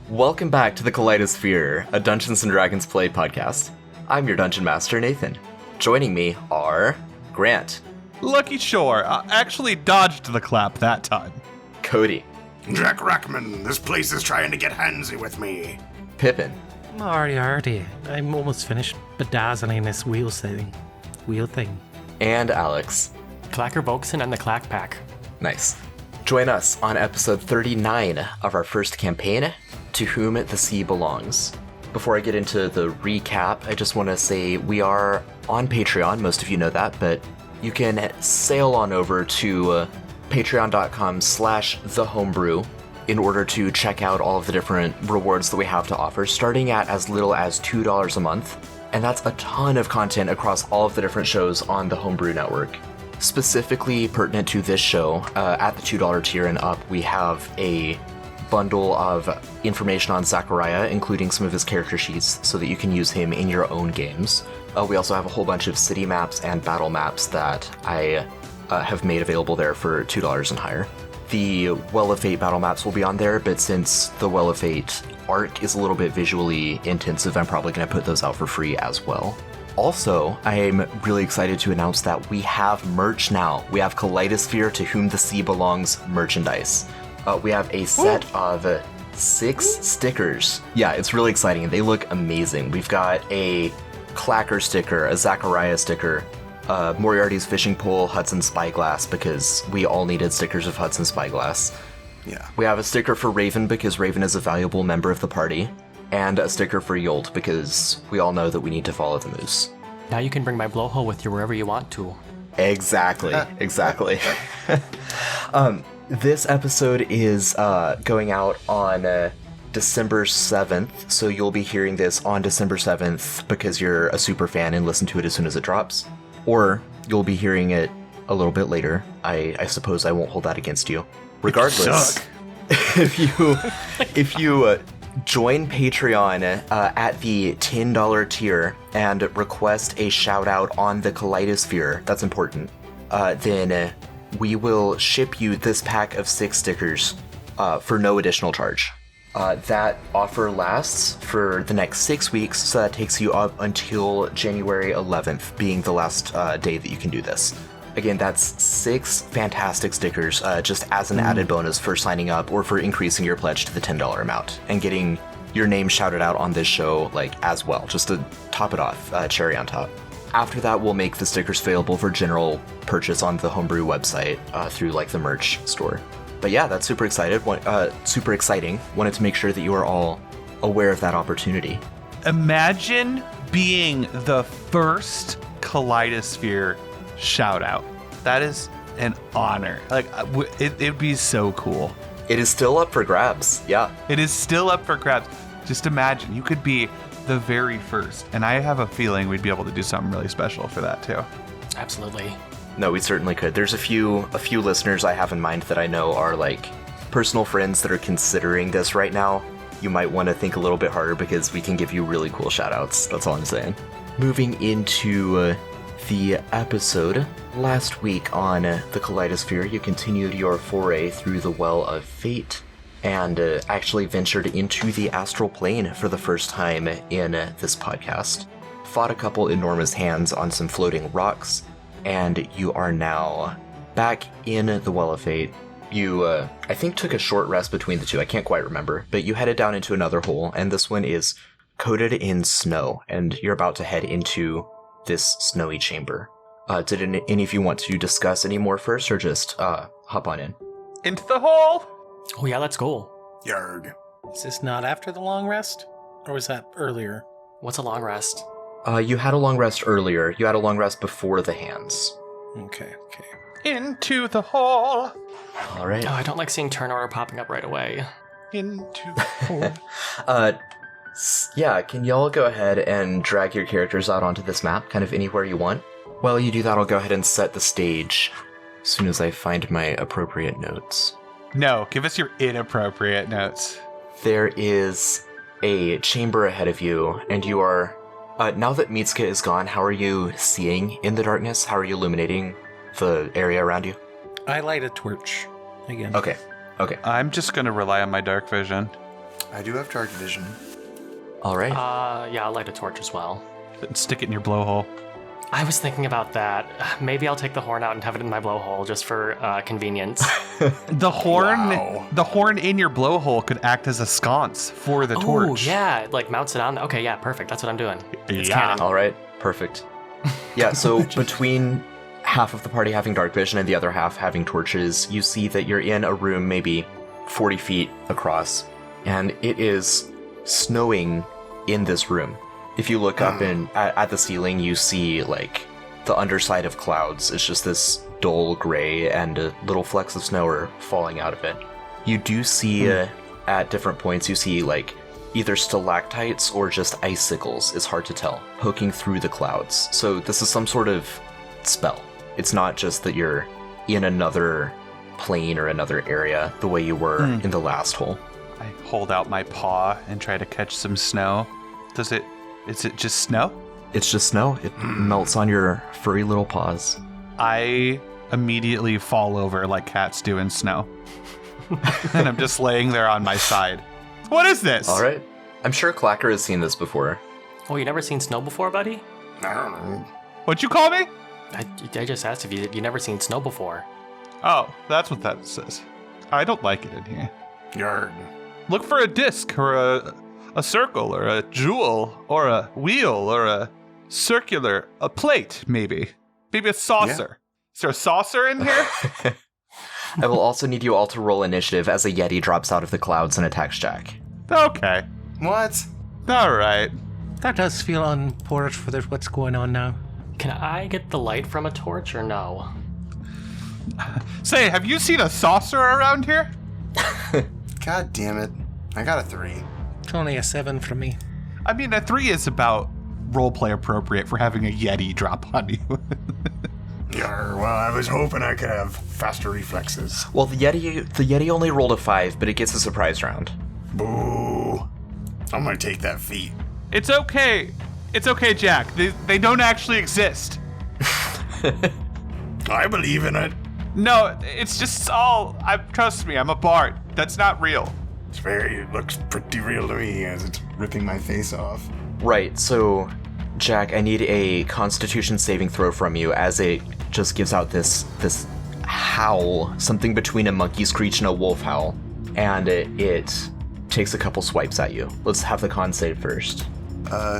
Welcome back to the Kaleidosphere, a Dungeons & Dragons Play Podcast. I'm your Dungeon Master, Nathan. Joining me are Grant. Lucky Shore. Actually dodged the clap that time. Cody. Jack Rackman, this place is trying to get handsy with me. Pippin. Alrighty. I'm almost finished bedazzling this wheel thing. And Alex. Clacker Volkson and the Clack Pack. Nice. Join us on episode 39 of our first campaign, To Whom the Sea Belongs. Before I get into the recap, I just want to say we are on Patreon. Most of you know that, but you can sail on over to patreon.com/thehomebrew in order to check out all of the different rewards that we have to offer, starting at as little as $2 a month. And that's a ton of content across all of the different shows on the Homebrew Network. Specifically pertinent to this show, at the $2 tier and up, we have a bundle of information on Zachariah, including some of his character sheets, so that you can use him in your own games. We also have a whole bunch of city maps and battle maps that I have made available there for $2 and higher. The Well of Fate battle maps will be on there, but since the Well of Fate arc is a little bit visually intensive, I'm probably going to put those out for free as well. Also, I'm really excited to announce that we have merch now. We have Kaleidosphere To Whom the Sea Belongs merchandise. We have a set of 6 stickers. Yeah, it's really exciting. They look amazing. We've got a Clacker sticker, a Zachariah sticker, Moriarty's fishing pole, Hudson Spyglass, because we all needed stickers of Hudson Spyglass. Yeah. We have a sticker for Raven, because Raven is a valuable member of the party, and a sticker for Yolt, because we all know that we need to follow the moose. Now you can bring my blowhole with you wherever you want to. Exactly. This episode is going out on December 7th, so you'll be hearing this on December 7th because you're a super fan and listen to it as soon as it drops. Or you'll be hearing it a little bit later. I suppose I won't hold that against you. Regardless, if you join Patreon at the $10 tier and request a shout out on the Kaleidosphere, that's important, then we will ship you this pack of 6 stickers for no additional charge. That offer lasts for the next 6 weeks, so that takes you up until January 11th, being the last day that you can do this. Again, that's 6 fantastic stickers, just as an added bonus for signing up or for increasing your pledge to the $10 amount and getting your name shouted out on this show, as well, just to top it off, cherry on top. After that, we'll make the stickers available for general purchase on the Homebrew website through the merch store. But yeah, that's super exciting. Wanted to make sure that you are all aware of that opportunity. Imagine being the first Kaleidosphere shout out. That is an honor. It'd be so cool. It is still up for grabs. Yeah. It is still up for grabs. Just imagine, you could be the very first. And I have a feeling we'd be able to do something really special for that too. Absolutely. No, we certainly could. There's a few listeners I have in mind that I know are personal friends that are considering this right now. You might want to think a little bit harder because we can give you really cool shout outs. That's all I'm saying. Moving into the episode, last week on the Kaleidosphere, you continued your foray through the Well of Fate and actually ventured into the astral plane for the first time in this podcast. Fought a couple enormous hands on some floating rocks, and you are now back in the Well of Fate. You, I think, took a short rest between the two. I can't quite remember, but you headed down into another hole, and this one is coated in snow, and you're about to head into this snowy chamber. Did any of you want to discuss any more first, or just hop on in? Into the hole! Oh yeah, let's go. Yarg. Is this not after the long rest? Or was that earlier? What's a long rest? You had a long rest earlier. You had a long rest before the hands. Okay. Into the hole! All right. Oh, I don't like seeing turn order popping up right away. Into the hole. Yeah, can y'all go ahead and drag your characters out onto this map, kind of anywhere you want? While you do that, I'll go ahead and set the stage as soon as I find my appropriate notes. No, give us your inappropriate notes. There is a chamber ahead of you, and you are... now that Mitsuka is gone, how are you seeing in the darkness? How are you illuminating the area around you? I light a torch again. Okay. I'm just going to rely on my dark vision. I do have dark vision. All right. Yeah, I'll light a torch as well. Stick it in your blowhole. I was thinking about that. Maybe I'll take the horn out and have it in my blowhole just for convenience. The horn, Wow. the horn in your blowhole could act as a sconce for the torch. Oh, yeah, it, like mounts it on. Okay, yeah, perfect. That's what I'm doing. It's Yeah. canon. All right. Perfect. Yeah, so between half of the party having dark vision and the other half having torches, you see that you're in a room maybe 40 feet across, and it is snowing in this room. If you look up at the ceiling, you see like the underside of clouds. It's just this dull gray, and little flecks of snow are falling out of it. You do see at different points, you see like either stalactites or just icicles, it's hard to tell, poking through the clouds. So this is some sort of spell. It's not just that you're in another plane or another area the way you were in the last hole. I hold out my paw and try to catch some snow. Is it just snow? It's just snow. It melts on your furry little paws. I immediately fall over like cats do in snow. And I'm just laying there on my side. What is this? All right. I'm sure Clacker has seen this before. Oh, you never seen snow before, buddy? I don't know. What'd you call me? I just asked if you never seen snow before. Oh, that's what that says. I don't like it in here. Yarg. Look for a disc or a circle or a jewel or a wheel or a a plate, maybe. Maybe a saucer. Is there a saucer in here? I will also need you all to roll initiative as a Yeti drops out of the clouds and attacks Jack. Okay. What? All right. That does feel on port for what's going on now. Can I get the light from a torch or no? Say, have you seen a saucer around here? God damn it. I got a 3. It's only a 7 from me. I mean, a 3 is about roleplay appropriate for having a Yeti drop on you. Yarg. Well, I was hoping I could have faster reflexes. Well, the Yeti only rolled a 5, but it gets a surprise round. Boo. I'm gonna take that feat. It's okay. It's okay, Jack. They don't actually exist. I believe in it. No, it's just all. Trust me, I'm a bard. That's not real. It looks pretty real to me as it's ripping my face off. Right, so, Jack, I need a Constitution saving throw from you as it just gives out this howl, something between a monkey screech and a wolf howl, and it takes a couple swipes at you. Let's have the con save first.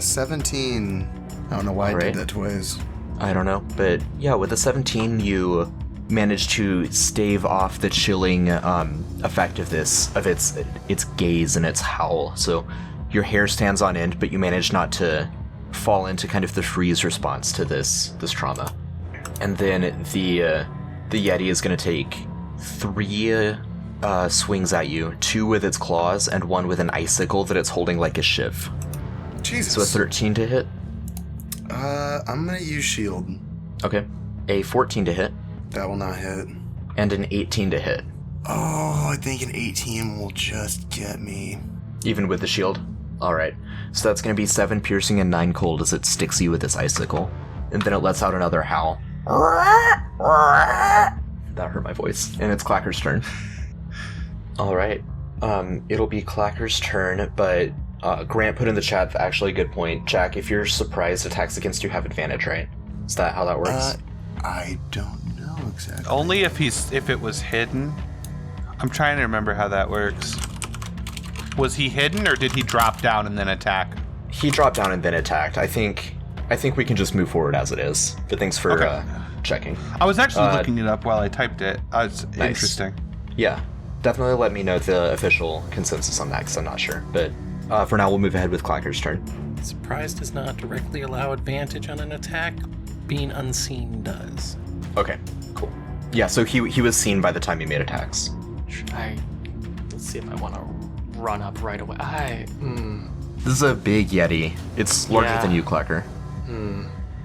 17. I don't know why I Alright. did that twice. I don't know, but yeah, with a 17, you manage to stave off the chilling effect of its gaze and its howl. So your hair stands on end, but you manage not to fall into kind of the freeze response to this trauma. And then the Yeti is going to take 3 swings at you, 2 with its claws and 1 with an icicle that it's holding like a shiv. Jesus. So a 13 to hit. I'm gonna use shield. Okay. A 14 to hit. That will not hit. And an 18 to hit. Oh, I think an 18 will just get me. Even with the shield? Alright. So that's going to be 7 piercing and 9 cold as it sticks you with this icicle. And then it lets out another howl. That hurt my voice. And it's Clacker's turn. Alright. It'll be Clacker's turn, but Grant put in the chat actually a good point. Jack, if you're surprised attacks against you have advantage, right? Is that how that works? I don't know exactly. Only if it was hidden. I'm trying to remember how that works. Was he hidden or did he drop down and then attack? He dropped down and then attacked. I think we can just move forward as it is. But thanks for checking. I was actually looking it up while I typed it. It's Nice. interesting. Yeah, definitely let me know the official consensus on that because I'm not sure. But for now, we'll move ahead with Clacker's turn. Surprise does not directly allow advantage on an attack. Being unseen does. Okay, cool. Yeah, so he was seen by the time he made attacks. Let's see if I want to run up right away. This is a big Yeti. It's larger Yeah. than you, Clacker.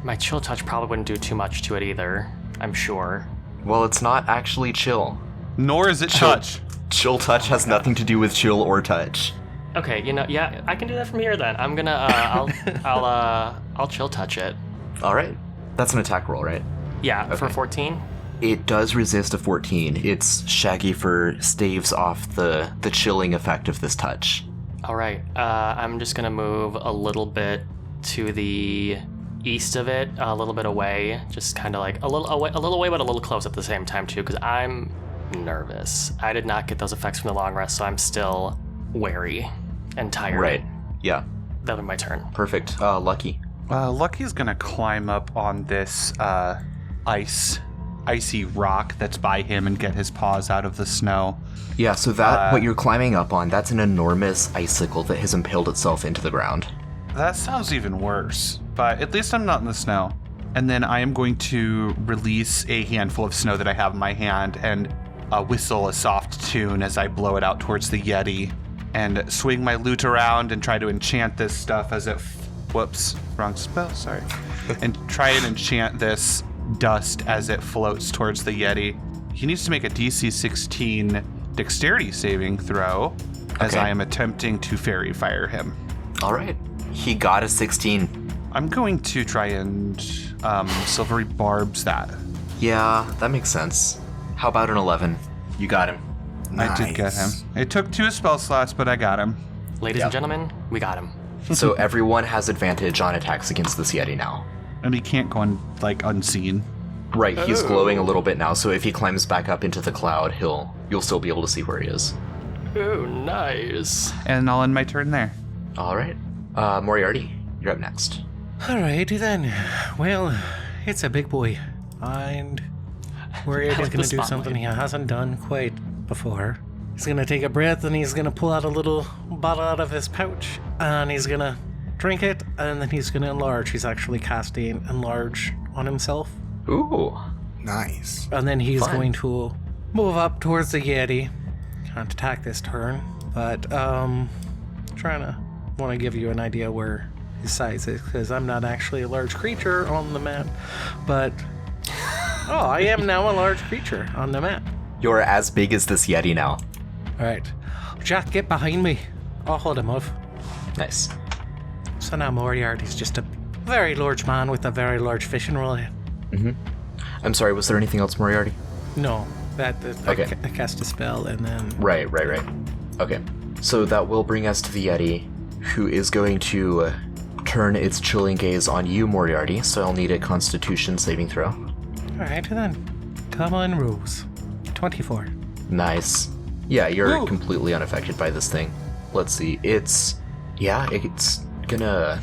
My chill touch probably wouldn't do too much to it either, I'm sure. Well, it's not actually chill. Nor is it touch. Chill touch has nothing to do with chill or touch. Okay, yeah, I can do that from here then. I'm gonna, I'll chill touch it. All right, that's an attack roll, right? Yeah, for Okay. 14. It does resist a 14. Its shaggy fur staves off the chilling effect of this touch. All right. I'm just gonna move a little bit to the east of it, a little bit away, just kind of like a little away, but a little close at the same time too, because I'm nervous. I did not get those effects from the long rest, so I'm still wary and tired. Right. Yeah. That'll be my turn. Perfect. Lucky. Lucky's gonna climb up on this icy rock that's by him and get his paws out of the snow. Yeah, so that, what you're climbing up on, that's an enormous icicle that has impaled itself into the ground. That sounds even worse, but at least I'm not in the snow. And then I am going to release a handful of snow that I have in my hand and whistle a soft tune as I blow it out towards the Yeti and swing my lute around and try to enchant this stuff as it... Whoops, wrong spell, sorry. And try and enchant this dust as it floats towards the Yeti. He needs to make a DC 16 dexterity saving throw as Okay. I am attempting to fairy fire him. All right. He got a 16. I'm going to try and silvery barbs that. Yeah, that makes sense. How about an 11? You got him. I did get him. It took 2 spell slots, but I got him. Ladies Yeah. and gentlemen, we got him. So everyone has advantage on attacks against this Yeti now. And he can't go on, unseen. Right, he's glowing a little bit now, so if he climbs back up into the cloud, you'll still be able to see where he is. Oh, nice. And I'll end my turn there. All right. Moriarty, you're up next. Alrighty then. Well, it's a big boy. And Moriarty's like the going to do spotlight. something he hasn't done quite before. He's going to take a breath and he's going to pull out a little bottle out of his pouch. And he's going to drink it and then he's going to enlarge. He's actually casting enlarge on himself. Ooh. Nice. And then he's Fun. going to move up towards the Yeti. Can't attack this turn, but trying to want to give you an idea where his size is, because I'm not actually a large creature on the map, but I am now a large creature on the map. You're as big as this Yeti now. All right, Jack, get behind me. I'll hold him off. Nice. So now Moriarty's just a very large man with a very large fishing rod. I'm sorry, was there anything else, Moriarty? No, Okay. I cast a spell and then Right. Okay. So that will bring us to the Yeti, who is going to turn its chilling gaze on you, Moriarty, so I'll need a Constitution saving throw. all right then. Come on, Rose. 24. Nice. Yeah, you're Ooh. completely unaffected by this thing. Let's see. It's gonna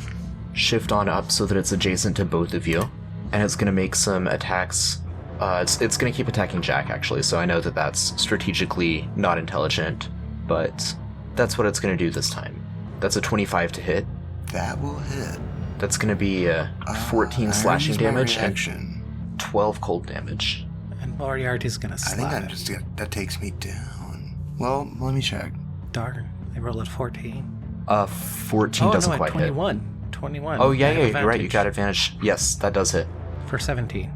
shift on up so that it's adjacent to both of you, and it's gonna make some attacks. It's gonna keep attacking Jack, actually, so I know that that's strategically not intelligent, but that's what it's gonna do this time. That's a 25 to hit. That will hit. That's gonna be 14 I slashing use my damage and reaction. 12 cold damage. And Moriarty's gonna I slap. think that takes me down. Well, let me check. Darn, I rolled at 14. 14 Oh, doesn't no, at quite 21. 21. hit. Oh, yeah, I have you're right, you advantage got advantage. Yes, that does hit. For 17.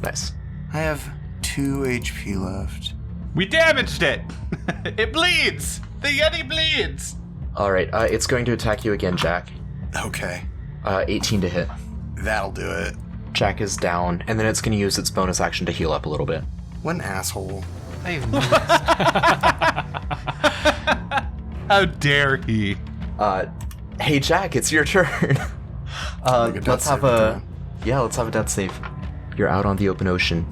Nice. I have 2 HP left. We damaged it! It bleeds! The Yeti bleeds! Alright, it's going to attack you again, Jack. Okay, 18 to hit. that'll do it. Jack is down, and then it's going to use its bonus action to heal up a little bit. What an asshole. I've noticed. How dare he? Hey, Jack, it's your turn. Make a death let's have saving a... Yeah, let's have a death save. You're out on the open ocean,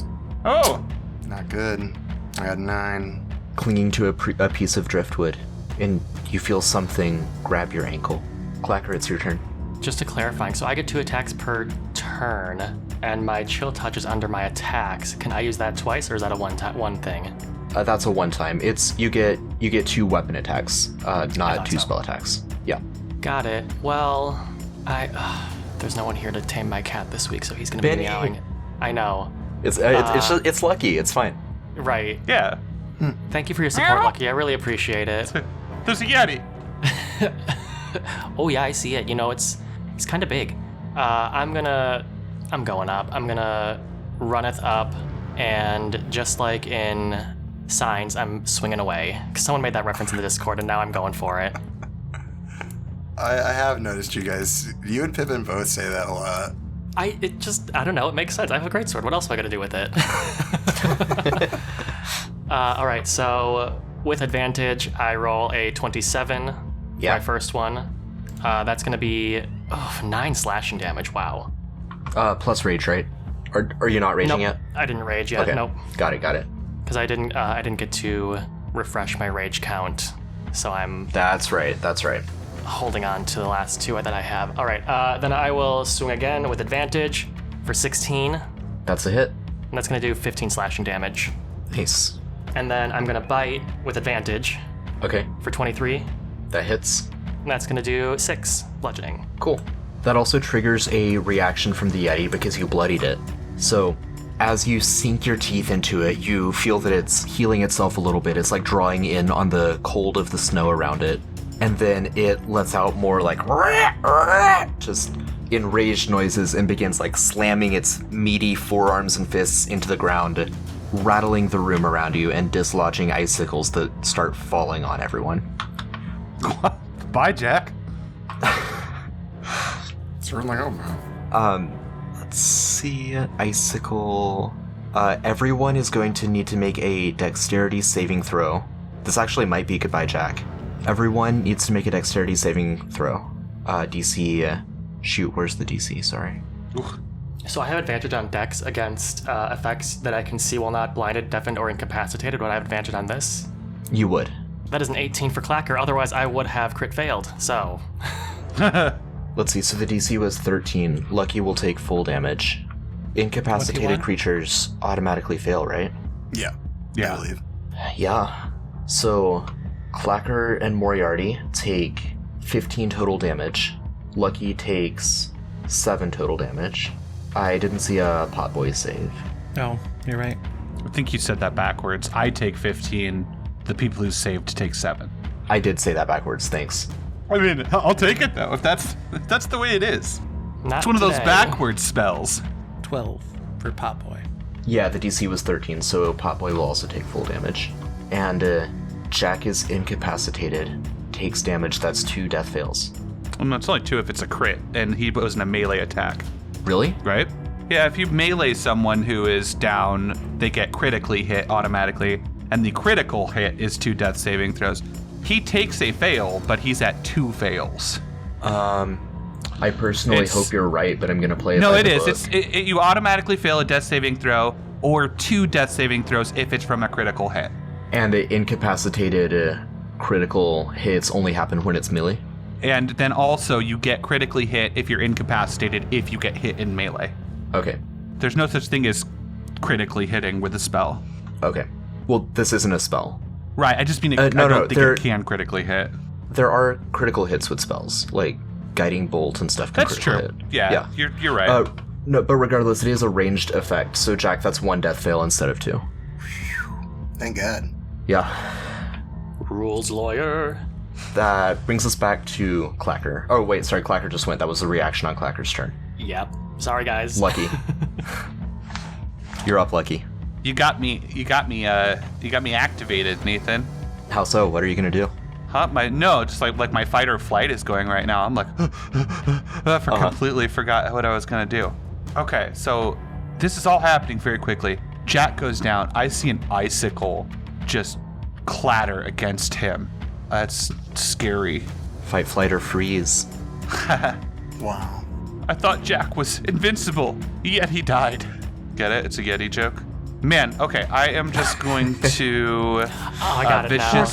Oh! Not good. I got 9. clinging to a piece of driftwood, and you feel something grab your ankle. Clacker, it's your turn. Just to clarifying, so I get 2 attacks per turn, and my chill touch is under my attacks. Can I use that twice, or is that a one thing? That's a one-time. You get 2 weapon attacks, not thought 2 so. spell attacks. Yeah. Got it. Well, there's no one here to tame my cat this week, so he's gonna be Benny. meowing. I know. It's lucky. It's fine. Right. Yeah. Thank you for your support, Lucky. I really appreciate it. There's a Yeti! Oh yeah, I see it. You know, it's kind of big. I'm going up. I'm gonna runneth up, and just like in Signs, I'm swinging away. 'Cause someone made that reference in the Discord, and now I'm going for it. I have noticed you guys. You and Pippin both say that a lot. I don't know. It makes sense. I have a great sword. What else am I gonna do with it? All right. So with advantage, I roll a 27 Yeah. My first one. That's going to be 9 slashing damage. Wow. Plus rage, right? Or are you not raging Nope, yet? I didn't rage yet. Okay. Nope. Got it. Because I didn't get to refresh my rage count, so I'm That's right. holding on to the last 2 that I have. All right, then I will swing again with advantage for 16, and That's a hit. that's going to do 15 slashing damage. Nice. And then I'm going to bite with advantage Okay, for 23, that hits. and that's going to do 6 bludgeoning. Cool. That also triggers a reaction from the Yeti because you bloodied it. So, as you sink your teeth into it, you feel that it's healing itself a little bit. It's like drawing in on the cold of the snow around it. And then it lets out more like just enraged noises and begins like slamming its meaty forearms and fists into the ground, rattling the room around you and dislodging icicles that start falling on everyone. Bye, Jack. Certainly hope not. Let's see, icicle. Everyone is going to need to make a dexterity saving throw. This actually might be goodbye, Jack. Everyone needs to make a dexterity saving throw. DC, shoot, where's the DC? Sorry. So I have advantage on dex against effects that I can see while not blinded, deafened, or incapacitated. Would I have advantage on this? You would. That is an 18 for Clacker, otherwise I would have crit failed, so... Let's see, so the DC was 13. Lucky will take full damage. Incapacitated 21? creatures automatically fail, right? Yeah. Yeah. I believe. Yeah. So, Clacker and Moriarty take 15 total damage. Lucky takes 7 total damage. I didn't see a Potboy save. Oh, you're right. I think you said that backwards. I take 15. The people who saved take 7. I did say that backwards, thanks. I mean, I'll take it though. If that's the way it is. Not It's one of those today. backwards spells. 12 for Potboy. Yeah, the DC was 13, so Potboy will also take full damage. And Jack is incapacitated, takes damage, that's 2 death fails. Well, no, it's only 2 if it's a crit, and he was in a melee attack, Really? right? Yeah, if you melee someone who is down, they get critically hit automatically, and the critical hit is 2 death saving throws. He takes a fail, but he's at 2 fails. I personally It's- hope you're right, but I'm gonna play it No, by it the is. book. You automatically fail a death saving throw, or 2 death saving throws if it's from a critical hit. And the incapacitated critical hits only happen when it's melee? And then also you get critically hit if you're incapacitated if you get hit in melee. Okay. There's no such thing as critically hitting with a spell. Okay. Well, this isn't a spell. Right, I just mean no, I don't think there- it can critically hit. There are critical hits with spells, like Guiding Bolt and stuff can That's critical true. hit. Yeah, you're right. No, but regardless, it is a ranged effect, so Jack, that's 1 death fail instead of 2. Thank God. Yeah. Rules lawyer. That brings us back to Clacker. Oh, wait, sorry, Clacker just went. That was a reaction on Clacker's turn. Yep. Sorry, guys. Lucky. You're up, Lucky. You got me activated, Nathan. How so? What are you gonna do? Huh? Just like my fight or flight is going right now. I'm like, completely forgot what I was gonna do. Okay, so this is all happening very quickly. Jack goes down. I see an icicle just clatter against him. That's scary. Fight, flight, or freeze. Wow. I thought Jack was invincible, yet he died. Get it? It's a Yeti joke. Man, okay, I am just going to Oh, I got it now.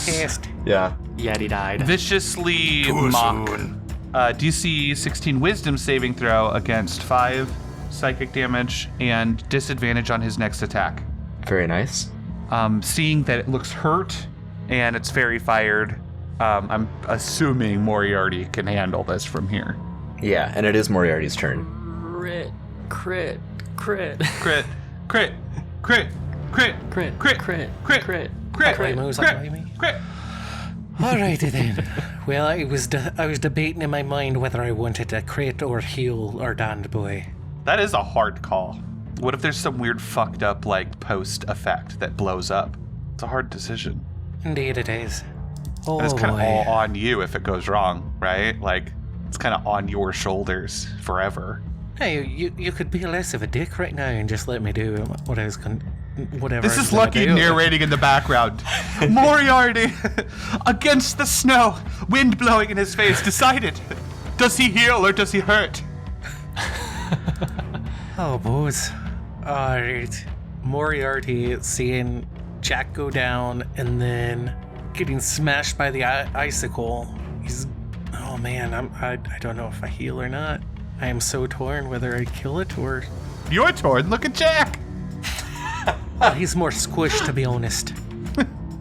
Yeah. Yeti died. viciously Too mock soon. DC 16 Wisdom saving throw against 5 psychic damage and disadvantage on his next attack. Very nice. Seeing that it looks hurt and it's fairy fired, I'm assuming Moriarty can handle this from here. Yeah, and it is Moriarty's turn. Crit. Crit, crit, crit, crit, crit, Crit. crit, Crit. crit, Crit. crit, Crit moves crit, on me. crit. Alrighty then. Well, I was debating in my mind whether I wanted to crit or heal our damned boy. That is a hard call. What if there's some weird fucked up like post effect that blows up? It's a hard decision. Indeed it is. Oh And it's kind of boy. all on you if it goes wrong, right? Like, it's kind of on your shoulders forever. Hey, you could be less of a dick right now and just let me do what I was whatever. This I'm is gonna Lucky do. narrating in the background. Moriarty, against the snow, wind blowing in his face, decided. Does he heal or does he hurt? Oh, boys. Alright. Moriarty seeing Jack go down and then getting smashed by the icicle. He's... Oh man, I don't know if I heal or not. I am so torn whether I kill it or... You're torn. Look at Jack. Well, he's more squished, to be honest.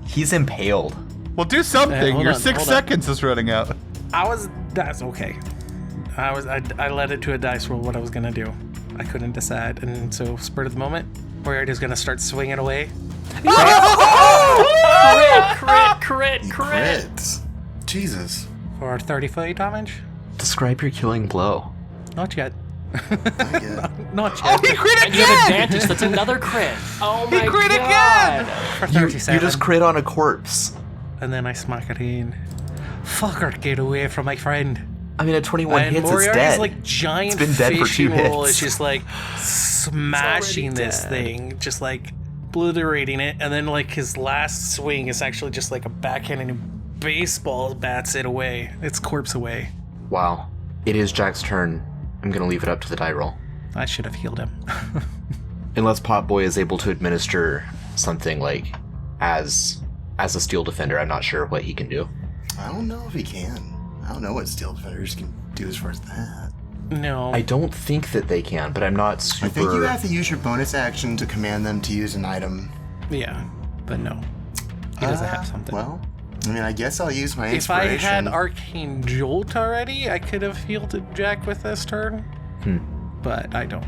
He's impaled. Well, do something. hold Your on, 6 hold on. seconds is running out. That's okay. I led it to a dice roll what I was gonna do. I couldn't decide, and so spur of the moment, Moriarty's gonna start swinging away. Crit. Crits. Jesus. For 35 damage? Describe your killing blow. Not yet. Not yet. Not Oh, yet. he crit And you have again! advantage. That's another crit. Oh my He crit god. again! For You 37. just crit on a corpse. And then I smack it in. Fucker, get away from my friend. I mean, at 21 And hits, it's Moriarty's dead. like giant It's been dead for 2 fishing roll hits. is just like smashing this thing, just like obliterating it, and then like his last swing is actually just like a backhanded baseball bats it away. Its corpse away. Wow. It is Jack's turn. I'm gonna leave it up to the die roll. I should have healed him. Unless Potboy is able to administer something like as a steel defender, I'm not sure what he can do. I don't know if he can. I don't know what steel defenders can do as far as that. No. I don't think that they can, but I'm not super... I think you have to use your bonus action to command them to use an item. Yeah, but no. He doesn't have something. Well, I mean, I guess I'll use my If I inspiration. had Arcane Jolt already, I could have healed Jack with this turn. But I don't.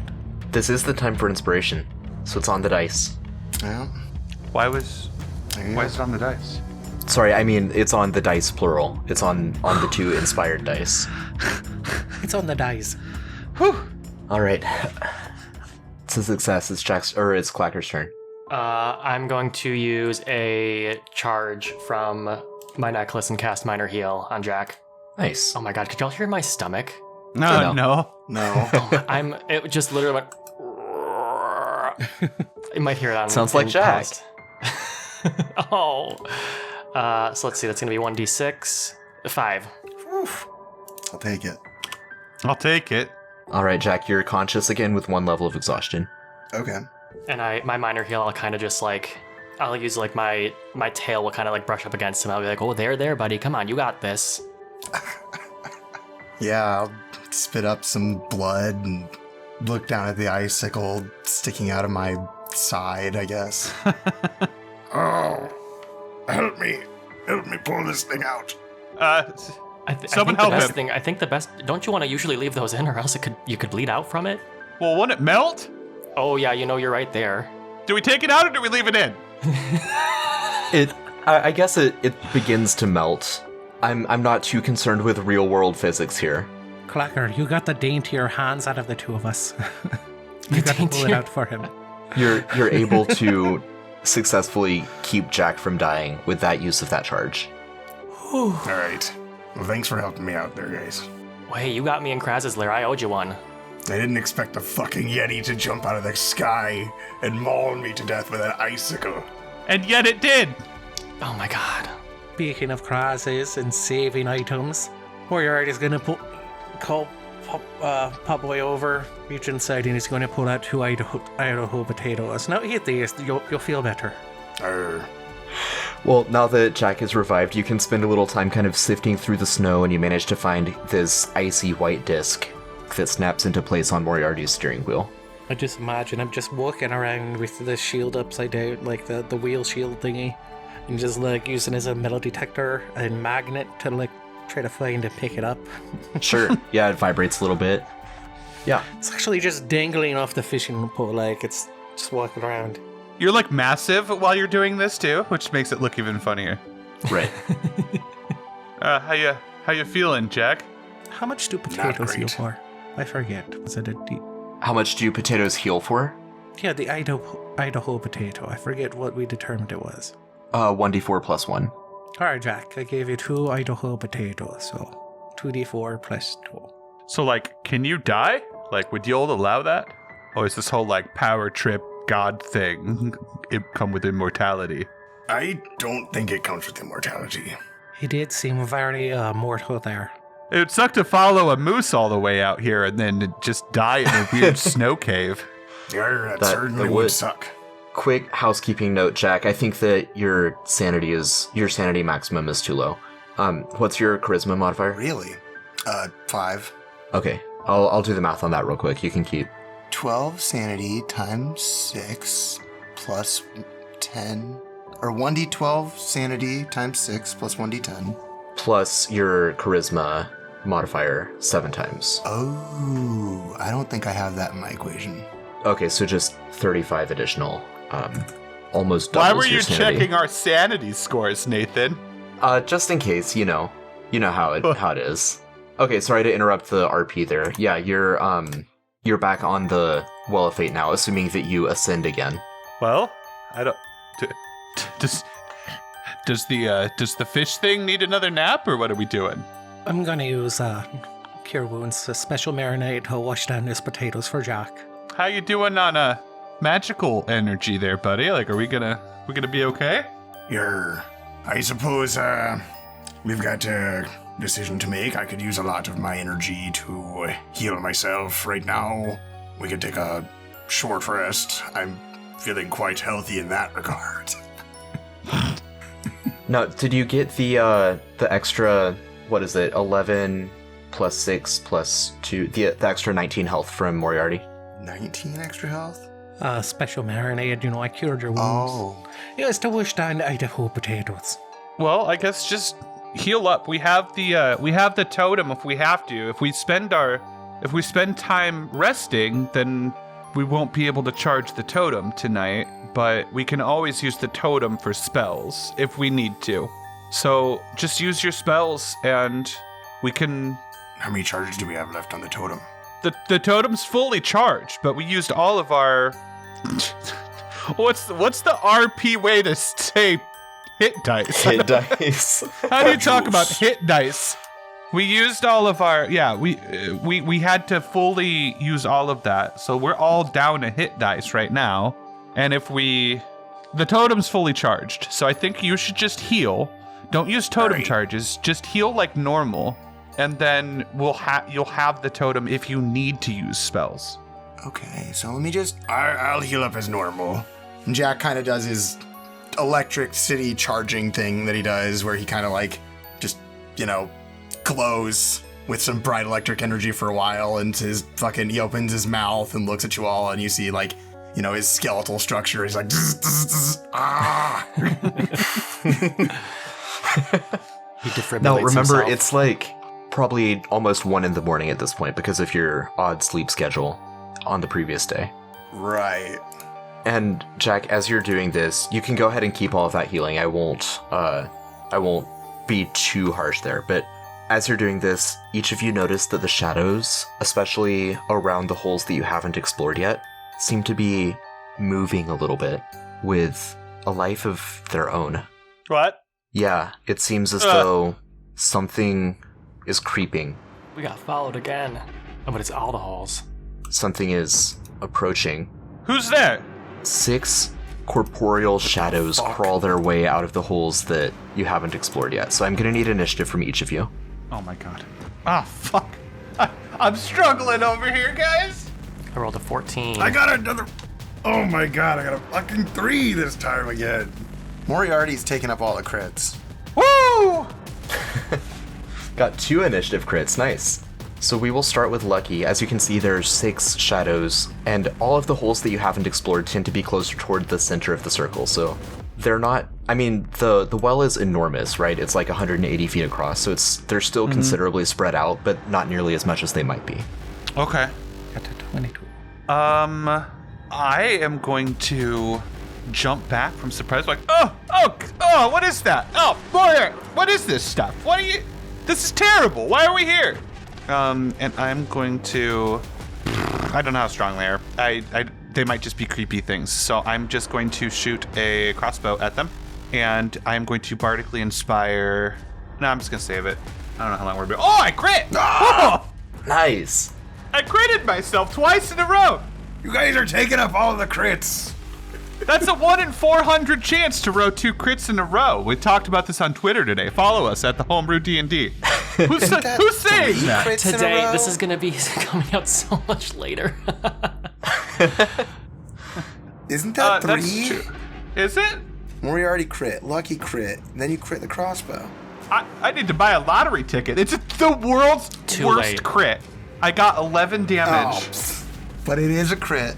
This is the time for inspiration, so it's on the dice. Yeah. Why is There you it go. on the dice? Sorry, I mean, it's on the dice plural. It's on the 2 inspired dice. It's on the dice. Alright. It's a success. It's it's Clacker's turn. I'm going to use a charge from my necklace and cast Minor Heal on Jack. Nice. Oh my god, could y'all hear my stomach? No. No. It just literally went. You might hear it on. Sounds like in Jack. post. Oh. So let's see. That's gonna be 1d6. 5. I'll take it. I'll take it. Alright, Jack, you're conscious again with 1 level of exhaustion. Okay. And my Minor Heal, I'll kind of just like. I'll use like my tail will kind of like brush up against him. I'll be like, oh, there, buddy. Come on, you got this. Yeah, I'll spit up some blood and look down at the icicle sticking out of my side, I guess. Oh, help me pull this thing out. Someone I think the help best him. thing. I think the best. Don't you want to usually leave those in, or else you could bleed out from it? Well, won't it melt? Oh yeah, you're right there. Do we take it out or do we leave it in? I guess it begins to melt. I'm not too concerned with real world physics here. Clacker, you got the daintier hands out of the two of us. You got to pull it out for him. You're able to successfully keep Jack from dying with that use of that charge. All right. Well, thanks for helping me out there, guys. Wait, you got me in Kraz's lair. I owed you one. I didn't expect a fucking Yeti to jump out of the sky and maul me to death with an icicle. And yet it did. Oh my god. Speaking of crosses and saving items, Moriarty's gonna call Popboy over, reach inside, and he's gonna pull out 2 Idaho potatoes. Now eat these, you'll feel better. Well, now that Jack is revived, you can spend a little time kind of sifting through the snow, and you manage to find this icy white disc that snaps into place on Moriarty's steering wheel. I just imagine I'm just walking around with the shield upside down, like the wheel shield thingy, and just like using it as a metal detector and magnet to like try to find and pick it up. Sure. Yeah, it vibrates a little bit. Yeah. It's actually just dangling off the fishing pole, like it's just walking around. You're like massive while you're doing this too, which makes it look even funnier. Right. How you feeling, Jack? How much do potatoes heal great. for? I forget. Was it a D? How much do potatoes heal for? Yeah, the Idaho potato. I forget what we determined it was. 1d4 plus 1. Alright, Jack. I gave you 2 Idaho potatoes, so 2d4 plus 2. So like, can you die? Like, would you all allow that? Or is this whole like power trip god thing come with immortality? I don't think it comes with immortality. He did seem very mortal there. It would suck to follow a moose all the way out here and then just die in a weird snow cave. Yeah, that certainly would suck. Quick housekeeping note, Jack. I think that your sanity maximum is too low. What's your charisma modifier? Really? 5. Okay, I'll do the math on that real quick. You can keep 12 sanity times 6 plus 10. Or 1d12 sanity times 6 plus 1d10. plus your charisma modifier 7 times. Oh, I don't think I have that in my equation. Okay, so just 35 additional. Almost Why doubles were your you sanity. checking our sanity scores, Nathan? Just in case, you know how it is. Okay, sorry to interrupt the RP there. Yeah, you're back on the Well of Fate now, assuming that you ascend again. Well, I don't. Does the fish thing need another nap, or what are we doing? I'm gonna use Cure Wounds, a special marinade to wash down his potatoes for Jack. How you doing on magical energy there, buddy? Like, are we gonna be okay? I suppose we've got a decision to make. I could use a lot of my energy to heal myself right now. We could take a short rest. I'm feeling quite healthy in that regard. Now, did you get the extra, what is it, 11 plus 6 plus 2, the extra 19 health from Moriarty? 19 extra health? Special marinade, I cured your wounds. Oh. Yes, to wash down the whole potatoes. Well, I guess just heal up. We have the totem if we have to. If we spend time resting, then we won't be able to charge the totem tonight, but we can always use the totem for spells if we need to. So just use your spells and we can... How many charges do we have left on the totem? The totem's fully charged, but we used all of our... What's the RP way to say hit dice? Hit dice. How do you talk about hit dice? We used all of our, we had to fully use all of that. So we're all down a hit dice right now. And the totem's fully charged. So I think you should just heal. Don't use totem charges. Just heal like normal. And then you'll have the totem if you need to use spells. Okay, so let me just... I'll heal up as normal. Jack kind of does his electricity charging thing that he does, where he kind of glows with some bright electric energy for a while, and he opens his mouth and looks at you all, and you see his skeletal structure. He's like, zzz, zzz, zzz, ah. He defibrillates Now, remember, himself. it's like probably almost 1 a.m. at this point because of your odd sleep schedule on the previous day. Right. And Jack, as you're doing this, you can go ahead and keep all of that healing. I won't be too harsh there, but as you're doing this, each of you notice that the shadows, especially around the holes that you haven't explored yet, seem to be moving a little bit with a life of their own. What? Yeah, it seems as though something is creeping. We got followed again. Oh, but it's all the holes. Something is approaching. Who's there? 6 corporeal shadows crawl their way out of the holes that you haven't explored yet. So I'm going to need initiative from each of you. Oh my god. Ah, fuck. I'm struggling over here, guys. I rolled a 14. I got another... Oh my god, I got a fucking 3 this time again. Moriarty's taking up all the crits. Woo! Got 2 initiative crits, nice. So we will start with Lucky. As you can see, there's 6 shadows, and all of the holes that you haven't explored tend to be closer toward the center of the circle, so they're not... I mean, the well is enormous, right? It's like 180 feet across, so they're still considerably spread out, but not nearly as much as they might be. Okay. Got to 22. I am going to jump back from surprise, like, oh, what is that? Oh, boy, what is this stuff? This is terrible. Why are we here? And I'm going to, I don't know how strong they are. They might just be creepy things. So I'm just going to shoot a crossbow at them, and I'm going to bardically inspire. No, I'm just gonna save it. I don't know how long we're Oh, I crit! Oh! Nice! I critted myself twice in a row. You guys are taking up all the crits. That's a 1 in 400 chance to row 2 crits in a row. We talked about this on Twitter today. Follow us at the Homebrew D&D. Who's saying that? Today, this is gonna be coming out so much later. Isn't that 3? That's true. Is it? Moriarty crit, Lucky crit, then you crit the crossbow. I need to buy a lottery ticket. It's the world's Too worst late. crit. I got 11 damage. But it is a crit.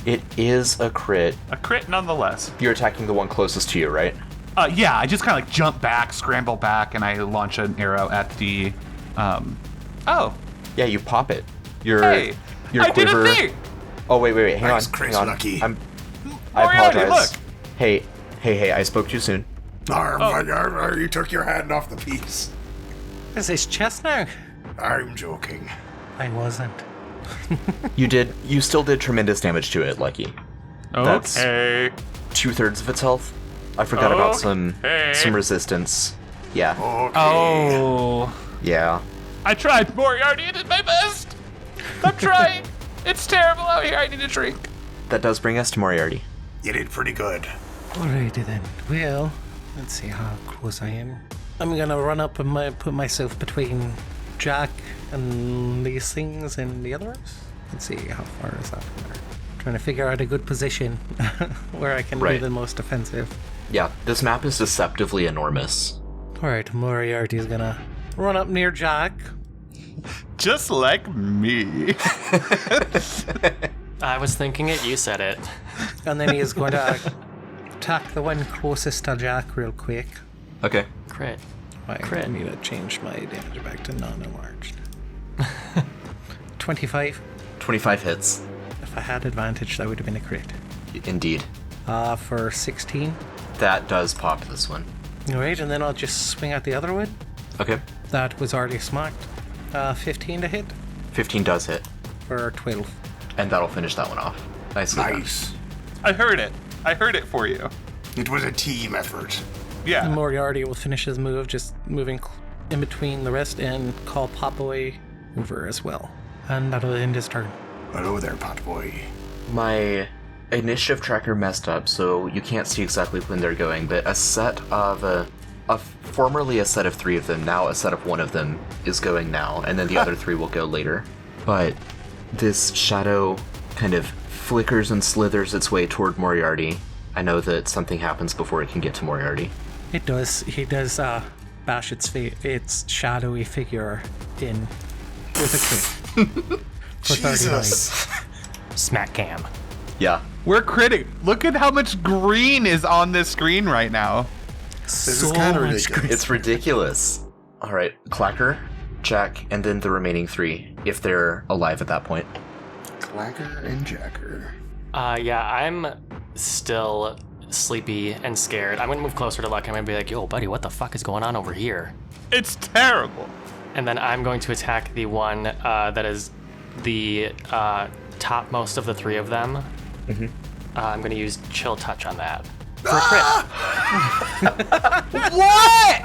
It is a crit. A crit nonetheless. You're attacking the one closest to you, right? Yeah, I just kind of like jump back, scramble back, and I launch an arrow at the. Oh. Yeah, you pop it. Your Hey, your I quiver. did a thing. Oh wait, hang Nice on, crit, hang on. Lucky. I Moriarty, apologize. look. Hey, I spoke too soon. You took your hand off the piece. Is his chest now? I'm joking. I wasn't. You still did tremendous damage to it, Lucky. That's Okay. 2/3 of its health. I forgot about some resistance. Yeah. Okay. Oh. Yeah. I tried, Moriarty. I did my best. I'm trying. It's terrible out here. I need a drink. That does bring us to Moriarty. You did pretty good. Alrighty then. Well, let's see how close I am. I'm gonna run up and put myself between Jack and these things and the others. Let's see, how far is that from there? Trying to figure out a good position where I can Right. be the most offensive. Yeah, this map is deceptively enormous. Alright, Moriarty's gonna run up near Jack. Just like me. I was thinking it, you said it. And then he is going to attack the one closest to Jack real quick. Okay. Crit. I Crit. need to change my damage back to non-enlarged. 25. 25 hits. If I had advantage, that would have been a crit. Indeed. For 16. That does pop this one. Alright, and then I'll just swing at the other one. Okay. That was already smacked. 15 to hit 15 does hit. for 12. And that'll finish that one off. Nicely done. Nice. I heard it. I heard it for you. It was a team effort. Yeah. Moriarty will finish his move, just moving in between the rest and call Popboy over as well. And that'll end his turn. Hello there, pot boy. My initiative tracker messed up, so you can't see exactly when they're going, but a set of formerly a set of 3 of them, now a set of 1 of them is going now, and then the other 3 will go later. But this shadow kind of flickers and slithers its way toward Moriarty. I know that something happens before it can get to Moriarty. It does. He does bash its shadowy figure in with a crit. For 39. Jesus. Smack cam. Yeah. We're critting. Look at how much green is on this screen right now. This is kind of much ridiculous. It's ridiculous. Alright, Clacker, Jack, and then the remaining 3, if they're alive at that point. Clacker and Jacker. Yeah, I'm still sleepy and scared. I'm gonna move closer to Luck. I'm gonna be like, yo, buddy, what the fuck is going on over here? It's terrible. And then I'm going to attack the one that is the topmost of the 3 of them. Mm-hmm. I'm going to use Chill Touch on that. For a crit. What?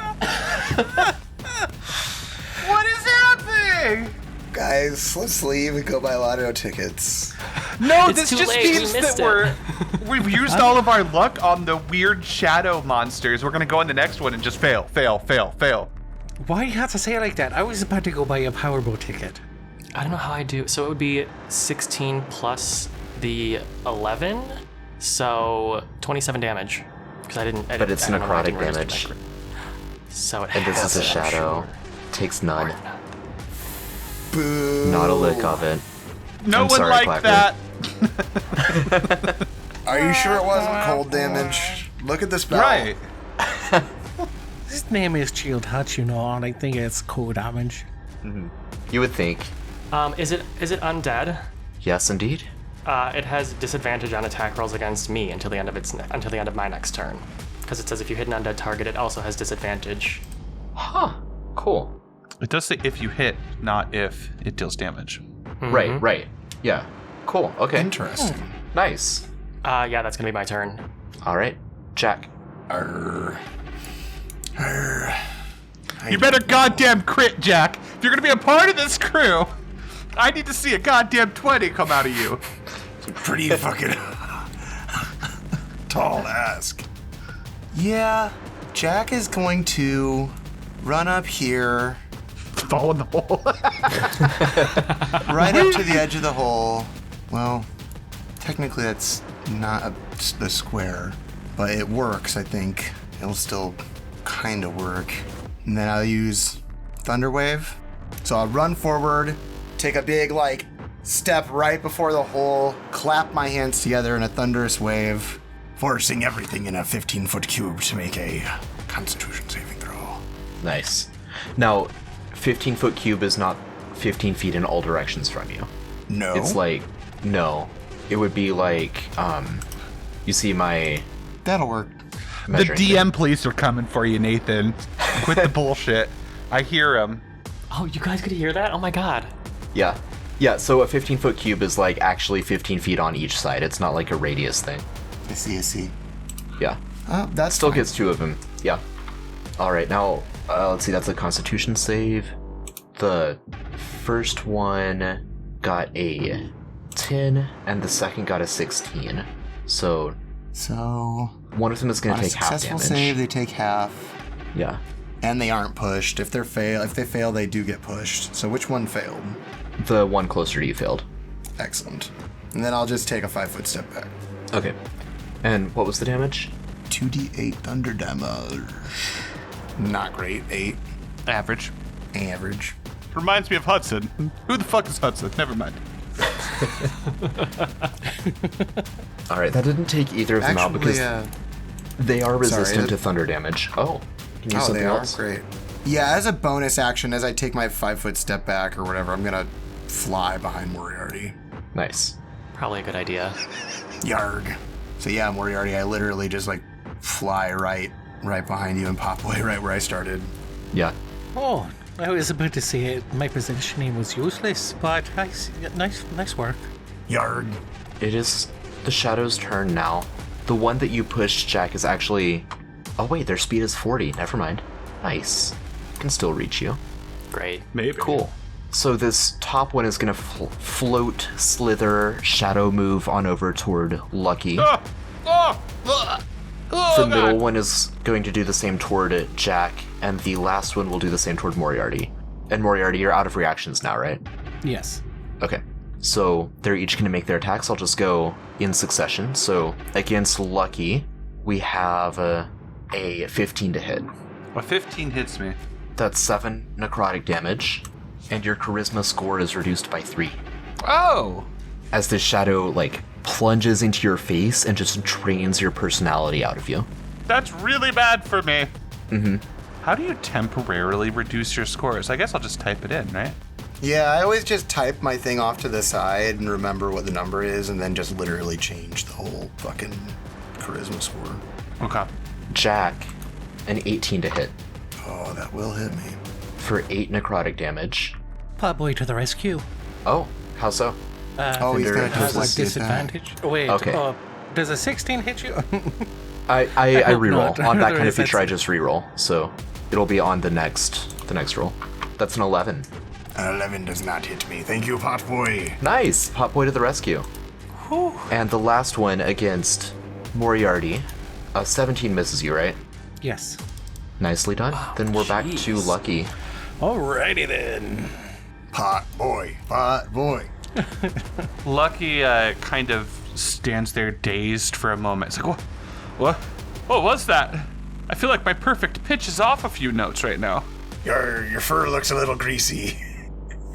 What is happening? Guys, let's leave and go buy lotto tickets. No, It's this too just late. We means that missed it. we've used all of our luck on the weird shadow monsters. We're gonna go in the next one and just fail. Why you have to say it like that? I was about to go buy a Powerball ticket. I don't know how I do. So it would be 16 plus the 11. So 27 damage. Because I didn't. But it's I don't know why I necrotic didn't register damage. my crit. So it And this has is a it, I'm shadow. sure. Takes none. Or not. Boo. Not a lick of it. No I'm one sorry, liked Clacker. that. Are you sure it wasn't cold damage? Look at the spell. Right. His name is Chill Touch, you know, and I think it's cold damage. You would think. Is it undead? Yes, indeed. It has disadvantage on attack rolls against me until the end of my next turn. Because it says if you hit an undead target, it also has disadvantage. Huh. Cool. It does say if you hit, not if it deals damage. Right. Yeah. Cool. Okay. Interesting. Nice. Yeah, that's gonna be my turn. All right. Jack. You better goddamn crit, Jack. If you're gonna be a part of this crew, I need to see a goddamn 20 come out of you. Pretty fucking tall ask. Yeah, Jack is going to run up here, Fall in the hole. right up to the edge of the hole. Well, technically that's not the square, but it works, I think. It'll still kind of work. And then I'll use Thunder Wave. So I'll run forward, take a big, step right before the hole, clap my hands together in a thunderous wave. Forcing everything in a 15-foot cube to make a Constitution saving throw. Nice. Now, 15-foot cube is not 15 feet in all directions from you. No. It's no. It would be you see my That'll work. The measuring DM thing. police are coming for you, Nathan. Quit the bullshit. I hear them. Oh, you guys could hear that? Oh my god. Yeah. Yeah, so a 15-foot cube is actually 15 feet on each side. It's not like a radius thing. I see. Yeah. Oh, that Still gets 2 of them. Yeah. Alright, now, let's see, that's a Constitution save. The first one got a 10, and the second got a 16. So one of them is going on to a take half successful damage. save, they take half. Yeah. And they aren't pushed. If they fail, they do get pushed. So which one failed? The one closer to you failed. Excellent. And then I'll just take a 5-foot step back. Okay. And what was the damage? 2d8 thunder damage. Not great. 8. Average. Average. Reminds me of Hudson. Who the fuck is Hudson? Never mind. Alright, that didn't take either of them out because they are resistant to thunder damage. Oh, can you use something they else? are? Great. Yeah, as a bonus action, as I take my 5-foot step back or whatever, I'm going to fly behind Moriarty. Nice. Probably a good idea. Yarg. So yeah, Moriarty, I literally just fly right behind you and pop away right where I started. Yeah. Oh, I was about to say my positioning was useless, but nice work. Yarg. It is the Shadow's turn now. The one that you pushed, Jack, is actually... Oh wait, their speed is 40. Never mind. Nice. Can still reach you. Great. Maybe. Cool. So this top one is going to float, slither, shadow move on over toward Lucky. The middle one is going to do the same toward Jack, and the last one will do the same toward Moriarty. And Moriarty, you're out of reactions now, right? Yes. Okay. So they're each going to make their attacks. I'll just go in succession. So against Lucky, we have a 15 to hit. A 15 hits me. That's 7 necrotic damage, and your charisma score is reduced by 3. Oh! As the shadow, plunges into your face and just drains your personality out of you. That's really bad for me. Mm-hmm. How do you temporarily reduce your scores? I guess I'll just type it in, right? Yeah, I always just type my thing off to the side and remember what the number is and then just literally change the whole fucking charisma score. Okay. Jack, an 18 to hit Oh, that will hit me. for 8 necrotic damage. Pot boy to the rescue. Oh, how so? Oh, he's gonna Has do What this disadvantage? Wait, Okay. does a 16 hit you? I hope reroll. not. On that kind of Otherwise feature, I that's- just reroll. So it'll be on the next roll. That's an 11. An 11 does not hit me. Thank you, Pot Boy. Nice! Pop Boy to the rescue. And the last one against Moriarty. 17 misses you, right? Yes. Nicely done. Then we're back to Lucky. Alrighty then. Pot Boy. Pot Boy. Lucky kind of stands there dazed for a moment. It's like, what was that? I feel like my perfect pitch is off a few notes right now. Your fur looks a little greasy.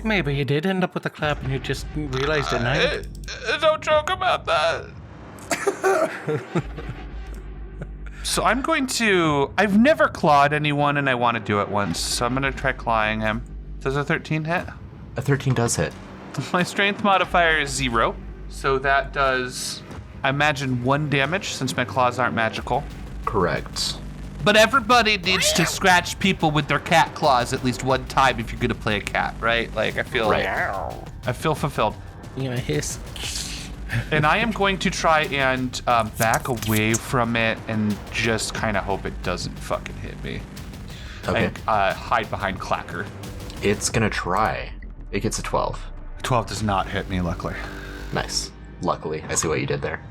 Maybe you did end up with a clap and you just realized it now. Don't joke about that. So I'm going to... I've never clawed anyone and I want to do it once. So I'm going to try clawing him. Does a 13 hit? A 13 does hit. My strength modifier is 0. So that does, I imagine, 1 damage since my claws aren't magical. Correct. But everybody needs to scratch people with their cat claws at least one time if you're going to play a cat, right? I feel fulfilled. You gonna hiss? And I am going to try and back away from it and just kind of hope it doesn't fucking hit me. Okay. And hide behind Clacker. It's gonna try. It gets a 12. 12 does not hit me, luckily. Nice. luckily. I see what you did there.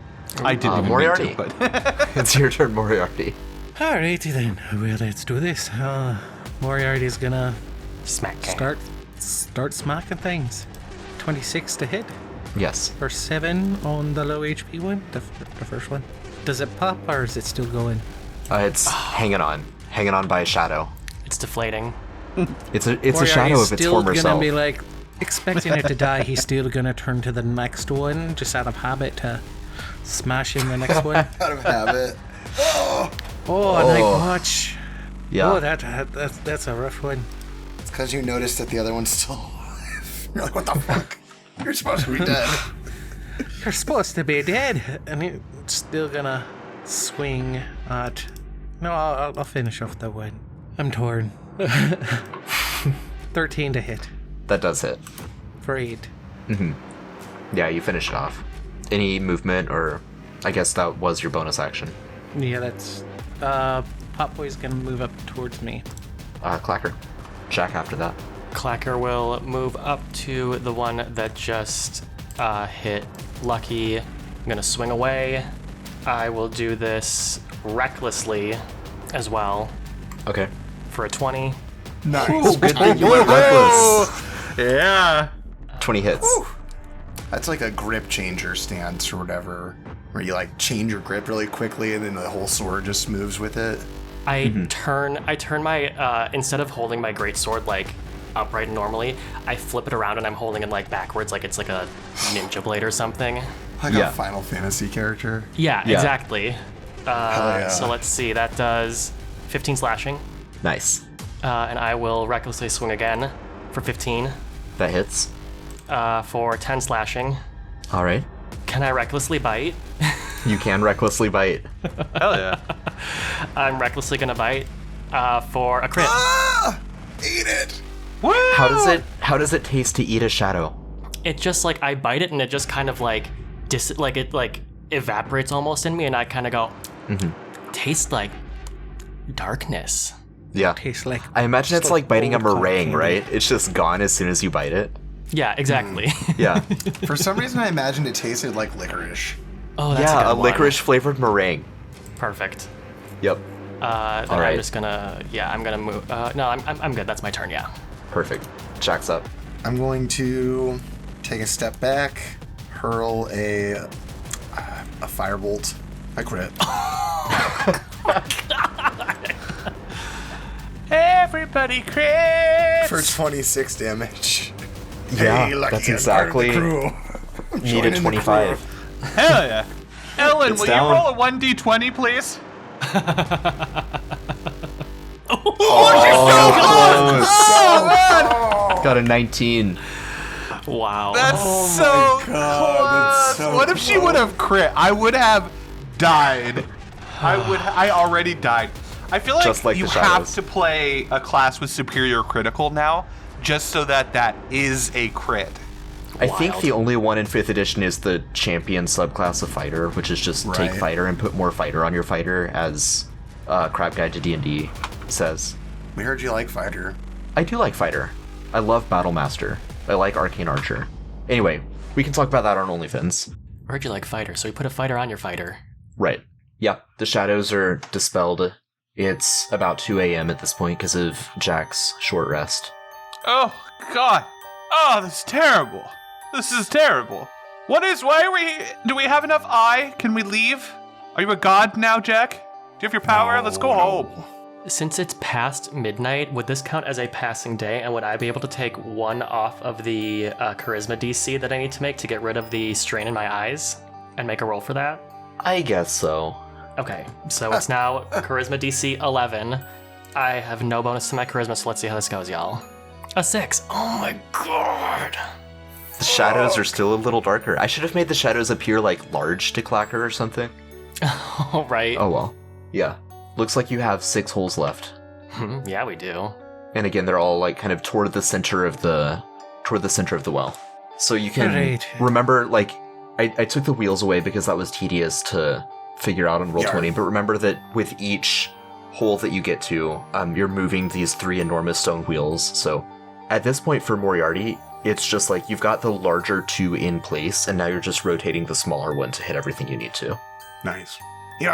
I didn't even Moriarty. mean to, but It's your turn, Moriarty. Alrighty then. Well, let's do this. Moriarty's gonna Smack. start smacking things. 26 to hit. Yes. For 7 on the low HP one, the first one. Does it pop or is it still going? It's hanging on by a shadow. It's deflating. It's a shadow of its former He's still self. gonna be like expecting it to die. He's still gonna turn to the next one, just out of habit to smash in the next one. Out of habit. Night watch. Yeah. Oh, that's a rough one. It's because you noticed that the other one's still alive. You're like, what the fuck? You're supposed to be dead. You're supposed to be dead, and he's still gonna swing at. No, I'll finish off that one. I'm torn. 13 to hit That does hit. for 8. Yeah, you finish it off. Any movement, or I guess that was your bonus action. Yeah, that's. Pop Boy's gonna move up towards me. Clacker. Jack after that. Clacker will move up to the one that just hit Lucky. I'm gonna swing away. I will do this recklessly as well Okay. for a 20. Nice. Good thing you went reckless. yeah. 20 hits. That's like a grip changer stance or whatever, where you like change your grip really quickly and then the whole sword just moves with it. I turn my instead of holding my great sword like upright normally, I flip it around and I'm holding it like backwards, like it's like a ninja blade or something. Like Yeah. a Final Fantasy character. Yeah. Exactly. yeah. So let's see, that does 15 slashing, Nice. and I will recklessly swing again for 15, That hits. for 10 slashing. All right. Can I recklessly bite? You can recklessly bite. Hell yeah. I'm recklessly gonna bite for a crit. Eat it! How does it taste to eat a shadow? It just like I bite it and it just kind of like it evaporates almost in me, and I kind of go, tastes like darkness. Yeah. Tastes like. I imagine it's like biting a old cotton meringue, candy. right? It's just gone as soon as you bite it. Yeah, exactly. Yeah. For some reason, I imagined it tasted like licorice. Oh, that's Yeah, a a good licorice flavored meringue. one. Perfect. Yep. Then All right. I'm just gonna, I'm gonna move. No, I'm good. That's my turn. Yeah. Perfect. Jack's up. I'm going to take a step back, hurl a firebolt. I crit. Everybody crits! For 26 damage. Yeah, Hey, Lucky, that's I'm part of the exactly crew. needed Joining the 25. Hell yeah. Ellen, It's will down. you roll a 1d20, please? Got a 19. Wow. That's so God, close. that's so What if she would have crit? I would have died. I already died. I feel like, Just like you the have shadows. to play a class with superior critical now, just so that is a crit. I think the only one in 5th edition is the champion subclass of fighter, which is just take Right. fighter and put more fighter on your fighter, as Crab Guide to D&D says. We heard you like fighter. I do like fighter. I love Battle Master. I like Arcane Archer. Anyway, we can talk about that on OnlyFans. I heard you like fighter, so we put a fighter on your fighter. Right. Yeah, the shadows are dispelled. It's about 2 a.m. at this point because of Jack's short rest. Oh, God. Oh, this is terrible. This is terrible. Do we have enough eye? Can we leave? Are you a god now, Jack? Do you have your power? Let's go home. Since it's past midnight, would this count as a passing day, and would I be able to take 1 off of the charisma DC that I need to make to get rid of the strain in my eyes and make a roll for that? I guess so. Okay, so it's now charisma DC 11. I have no bonus to my charisma, so let's see how this goes, y'all. A 6. Oh my god. The shadows are still a little darker. I should have made the shadows appear like large to Clacker or something. All right. Oh well. Yeah. Looks like you have 6 holes left. Yeah, we do. And again, they're all like kind of toward the center of the well. So you can Right. remember, like, I took the wheels away because that was tedious to figure out on Roll20, but remember that with each hole that you get to, you're moving these 3 enormous stone wheels. So at this point for Moriarty, It's just like you've got the larger two in place, and now you're just rotating the smaller one to hit everything you need to. Nice. See,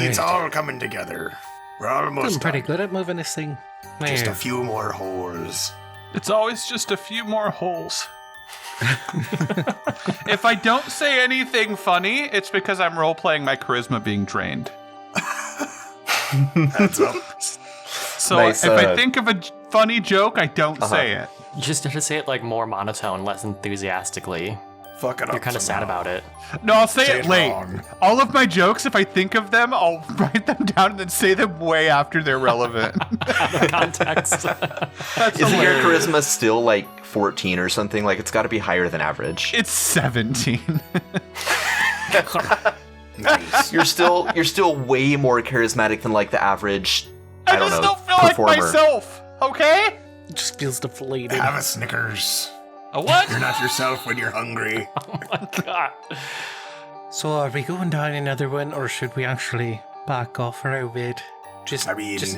it's all coming together. We're almost I'm pretty done. good at moving this thing. Just There. a few more holes. It's always just a few more holes. If I don't say anything funny, it's because I'm role-playing my charisma being drained. That's up. So Nice, if I think of a funny joke, I don't say it. You just have to say it like more monotone, less enthusiastically. Fuck it up. You're kind of sad about it. No, I'll say Say it it late. wrong. All of my jokes, if I think of them, I'll write them down and then say them way after they're relevant. Context. That's Isn't your hilarious. charisma still like 14 or something? Like, it's got to be higher than average. It's 17. Nice. You're still way more charismatic than like the average. I don't just know. don't feel performer. like myself, okay? It just feels deflated. Have a Snickers. A what? You're not yourself when you're hungry. Oh my god. So are we going down another one, or should we actually back off for a bit? Just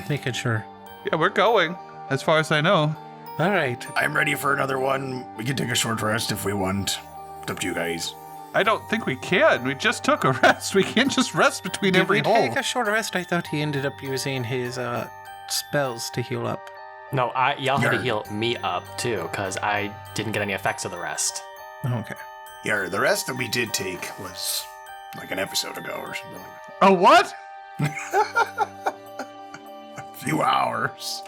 making sure. Yeah, we're going, as far as I know. All right. I'm ready for another one. We can take a short rest if we want. It's up to you guys. I don't think we can. We just took a rest. We can't just rest between Did every we hole. take a short rest? I thought he ended up using his spells to heal up. No, y'all had to Yarr. heal me up too, because I didn't get any effects of the rest. Okay. Yeah, the rest that we did take was like an episode ago or something like A what? that. A few hours.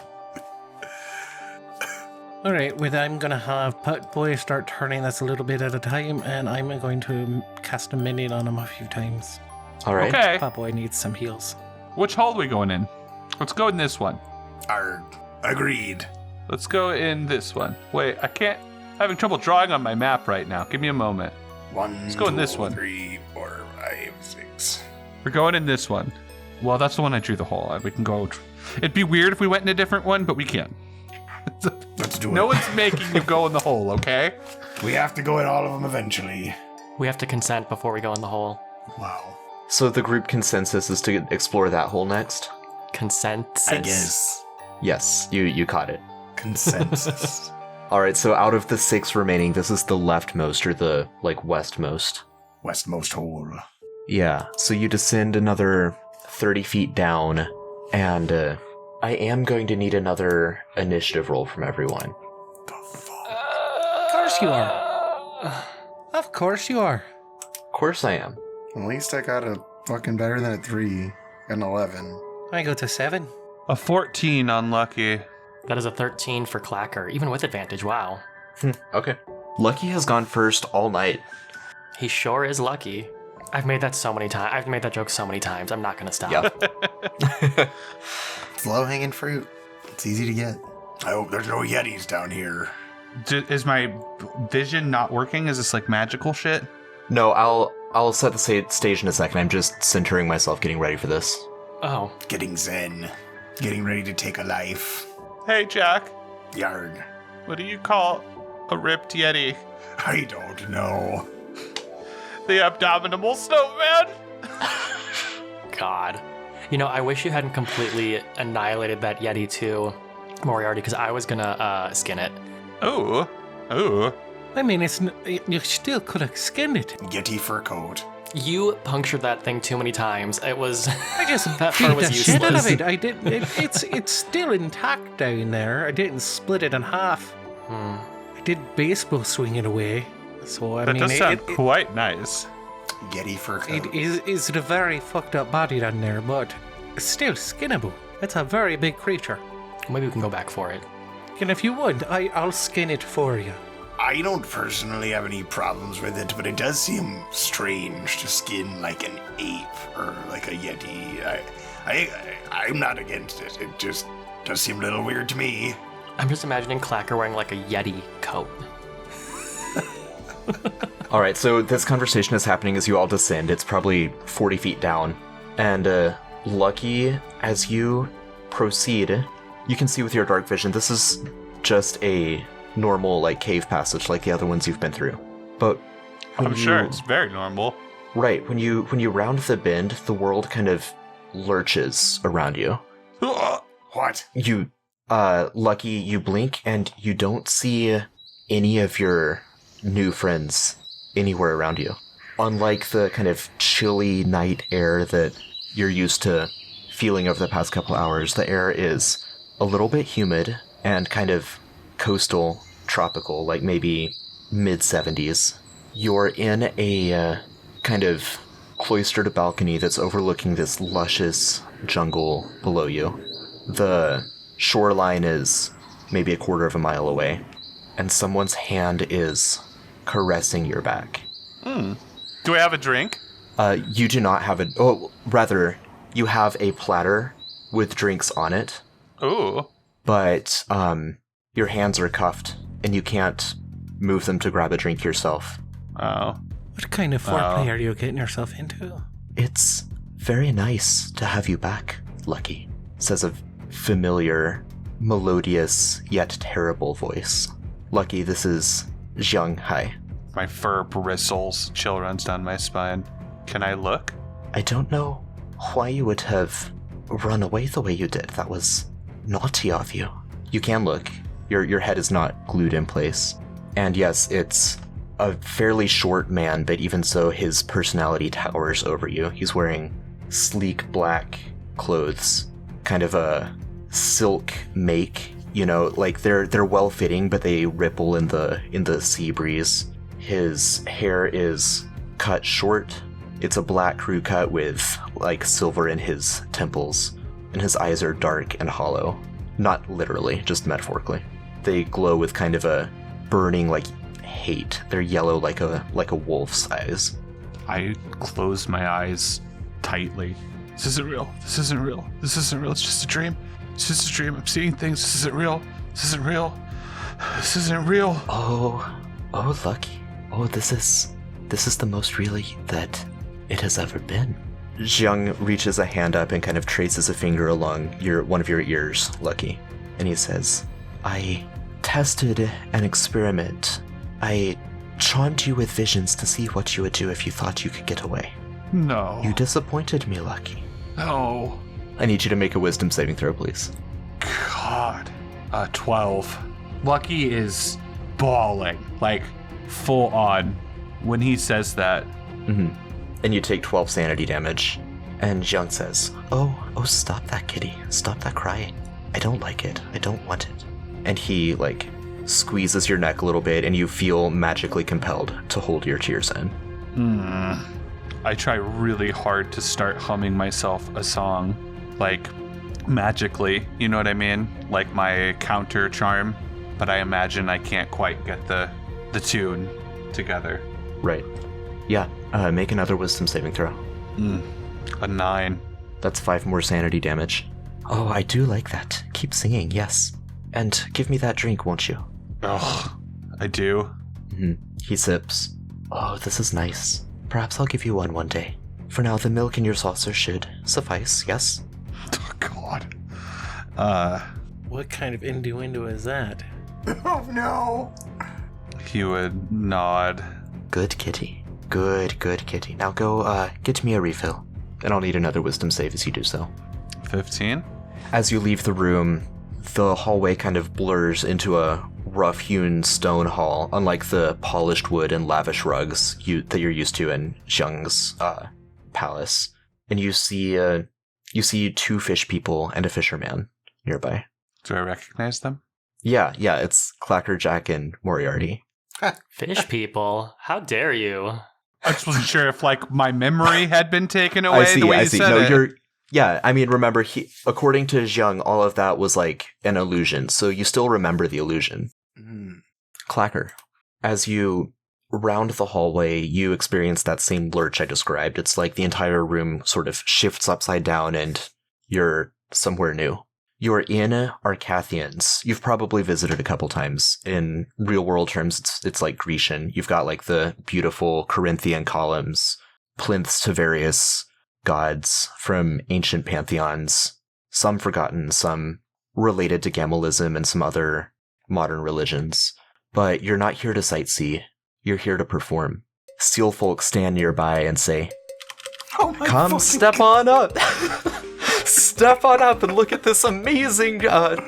All right. Well, I'm gonna have Put Boy start turning this a little bit at a time, and I'm going to cast a minion on him a few times. All right. Okay. Put Boy needs some heals. Which hole are we going in? Let's go in this one. Agreed. Let's go in this one. Wait, I can't. I'm having trouble drawing on my map right now. Give me a moment. Let's go in this one. 3, 4, 5, 6. We're going in this one. Well, that's the one I drew the hole at. We can go. It'd be weird if we went in a different one, but we can. Let's do it. No one's making you go in the hole, okay? We have to go in all of them eventually. We have to consent before we go in the hole. Wow. So the group consensus is to explore that hole next? Consensus. I guess. Yes, you caught it. Consensus. All right, so out of the 6 remaining, this is the leftmost or the like westmost. Westmost hole. Yeah, so you descend another 30 feet down, and I am going to need another initiative roll from everyone. Of course you are. Of course you are. Of course I am. At least I got a fucking better than a 3. Got an 11. I go to 7. A 14, unlucky. That is a 13 for Clacker, even with advantage. Wow. Okay. Lucky has gone first all night. He sure is lucky. I've made that so many times. I've made that joke so many times. I'm not gonna stop. Yeah. It's low-hanging fruit. It's easy to get. I hope there's no Yetis down here. Is my vision not working? Is this like magical shit? No, I'll set the stage in a second. I'm just centering myself, getting ready for this. Oh, Getting zen. Getting ready to take a life. Hey, Jack. Yard. What do you call a ripped yeti? I don't know. The abominable snowman? God. You know, I wish you hadn't completely annihilated that Yeti too, Moriarty, because I was gonna skin it. Ooh. Ooh. I mean, you still could have skinned it. Yeti fur coat. You punctured that thing too many times. It was. I just That beat fur was the shit out of useless. it. I did. It's still intact down there. I didn't split it in half. I did baseball swing it away. So I That mean, does sound quite nice. Yeti fur coat. it is a very fucked up body down there, but it's still skinnable. It's a very big creature. Maybe we can go back for it. And if you would, I'll skin it for you. I don't personally have any problems with it, but it does seem strange to skin like an ape or like a Yeti. I'm not against it. It just does seem a little weird to me. I'm just imagining Clacker wearing like a Yeti coat. All right, so this conversation is happening as you all descend. It's probably 40 feet down. And Lucky, as you proceed, you can see with your dark vision, this is just a normal like cave passage like the other ones you've been through. But when I'm sure it's very normal. Right, when you round the bend, the world kind of lurches around you. What? You Lucky, you blink and you don't see any of your new friends anywhere around you. Unlike the kind of chilly night air that you're used to feeling over the past couple hours, the air is a little bit humid and kind of coastal, tropical, like maybe mid-70s. You're in a kind of cloistered balcony that's overlooking this luscious jungle below you. The shoreline is maybe a quarter of a mile away, and someone's hand is caressing your back. Do I have a drink? You do not have rather, you have a platter with drinks on it. Ooh. But your hands are cuffed, and you can't move them to grab a drink yourself. Oh. What kind of foreplay are you getting yourself into? It's very nice to have you back, Lucky, says a familiar, melodious, yet terrible voice. Lucky, this is Zhang Hai. My fur bristles, chill runs down my spine. Can I look? I don't know why you would have run away the way you did. That was naughty of you. You can look. Your head is not glued in place. And yes, it's a fairly short man, but even so, his personality towers over you. He's wearing sleek black clothes, kind of a silk make, like they're well fitting, but they ripple in the sea breeze. His hair is cut short. It's a black crew cut with like silver in his temples, and his eyes are dark and hollow. Not literally, just metaphorically. They glow with kind of a burning like hate. They're yellow like a wolf's eyes. I close my eyes tightly. This isn't real. This isn't real. This isn't real. It's just a dream. It's just a dream. I'm seeing things. This isn't real. This isn't real. This isn't real. Oh, Lucky. Oh, this is the most real that it has ever been. Zhang reaches a hand up and kind of traces a finger along one of your ears, Lucky. And he says, I tested an experiment. I charmed you with visions to see what you would do if you thought you could get away. No. You disappointed me, Lucky. No. I need you to make a wisdom saving throw, please. God. 12. Lucky is bawling, like full on, when he says that. Mm-hmm. And you take 12 sanity damage. And Zhang says, Oh, stop that, kitty. Stop that crying. I don't like it. I don't want it. And he, squeezes your neck a little bit, and you feel magically compelled to hold your tears in. I try really hard to start humming myself a song, magically, you know what I mean? Like my counter charm, but I imagine I can't quite get the tune together. Right. Yeah, make another wisdom saving throw. A 9. That's 5 more sanity damage. Oh, I do like that. Keep singing, yes. And give me that drink, won't you? Oh, I do. Mm-hmm. He sips. Oh, this is nice. Perhaps I'll give you one day. For now, the milk in your saucer should suffice, yes? Oh, God. What kind of innuendo is that? Oh, no. He would nod. Good kitty. Good kitty. Now go, get me a refill. And I'll need another wisdom save as you do so. 15. As you leave the room, the hallway kind of blurs into a rough-hewn stone hall, unlike the polished wood and lavish rugs that you're used to in Zhang's palace. And you see 2 fish people and a fisherman nearby. Do I recognize them? Yeah, it's Clacker, Jack, and Moriarty. Fish people, how dare you? I just wasn't sure if my memory had been taken away. I see. The way you said No, it. Yeah, I mean, remember, according to Zhang, all of that was like an illusion, so you still remember the illusion. Clacker, as you round the hallway, you experience that same lurch I described. It's like the entire room sort of shifts upside down and you're somewhere new. You're in Arcathians. You've probably visited a couple times. In real world terms, it's like Grecian. You've got the beautiful Corinthian columns, plinths to various gods from ancient pantheons, some forgotten, some related to Gamalism and some other modern religions. But you're not here to sightsee. You're here to perform. Seal folk stand nearby and say, Oh my Come, fucking step on up. step on up and look at this amazing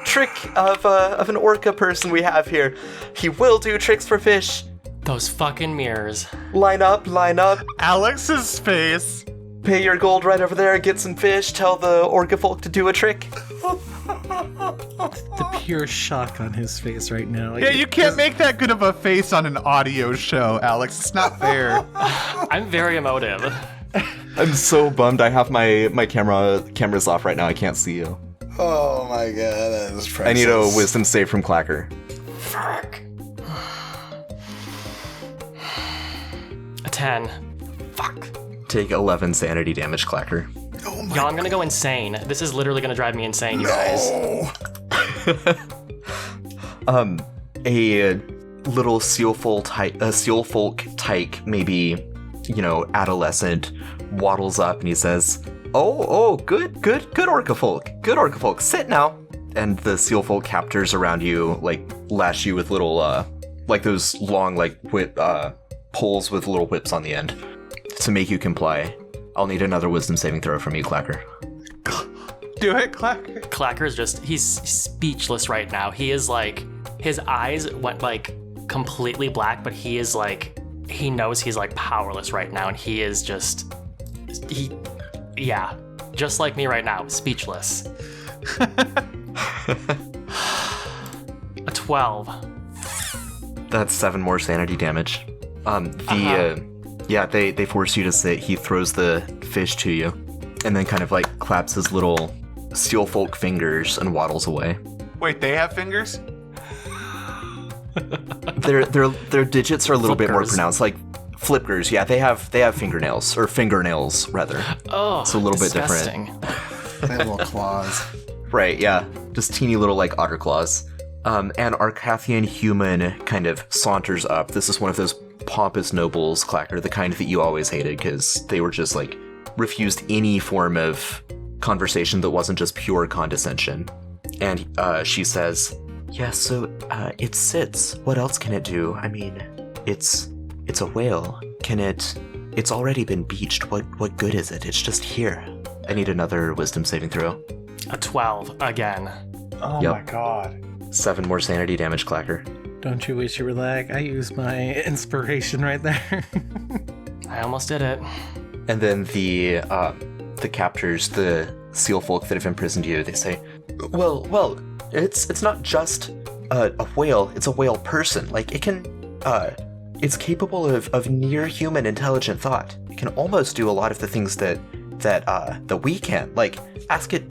trick of an orca person we have here. He will do tricks for fish. Those fucking mirrors. Line up. Alex's face. Pay your gold right over there, get some fish, tell the orca folk to do a trick. The pure shock on his face right now. Yeah, you can't make that good of a face on an audio show, Alex. It's not fair. I'm very emotive. I'm so bummed I have my cameras off right now. I can't see you. Oh my god, that is priceless. I need a wisdom save from Clacker. Fuck. A 10. Fuck. Take 11 sanity damage, Clacker. Oh my Y'all, I'm gonna go insane. This is literally gonna drive me insane, you guys. A little seal folk tyke, maybe, adolescent, waddles up and he says, "Oh, good orca folk, sit now." And the seal folk captors around you, lash you with little, those long, whip, poles with little whips on the end to make you comply. I'll need another wisdom saving throw from you, Clacker. Do it, Clacker. Clacker's he's speechless right now. He is his eyes went completely black, but he is he knows he's powerless right now, and he is just like me right now, speechless. A 12. That's 7 more sanity damage. They force you to sit. He throws the fish to you, and then kind of claps his little steel folk fingers and waddles away. Wait, they have fingers? Their digits are a little bit more Flippers. pronounced, like flippers. Yeah, they have fingernails rather. Oh, it's a little disgusting. bit different. They have little claws. Right, yeah, just teeny little otter claws. An Arcathian human kind of saunters up. This is one of those pompous nobles, Clacker, the kind that you always hated because they were just refused any form of conversation that wasn't just pure condescension. And she says, "Yeah, so it sits. What else can it do? I mean, it's a whale. It's already been beached. What good is it? It's just here." I need another wisdom saving throw. A 12 again. Oh Yep. my god. 7 more sanity damage, Clacker. Don't you wish you were lag? I used my inspiration right there. I almost did it. And then the captors, the seal folk that have imprisoned you, they say, well, it's not just a whale, it's a whale person. It's capable of near human intelligent thought. It can almost do a lot of the things that we can. Ask it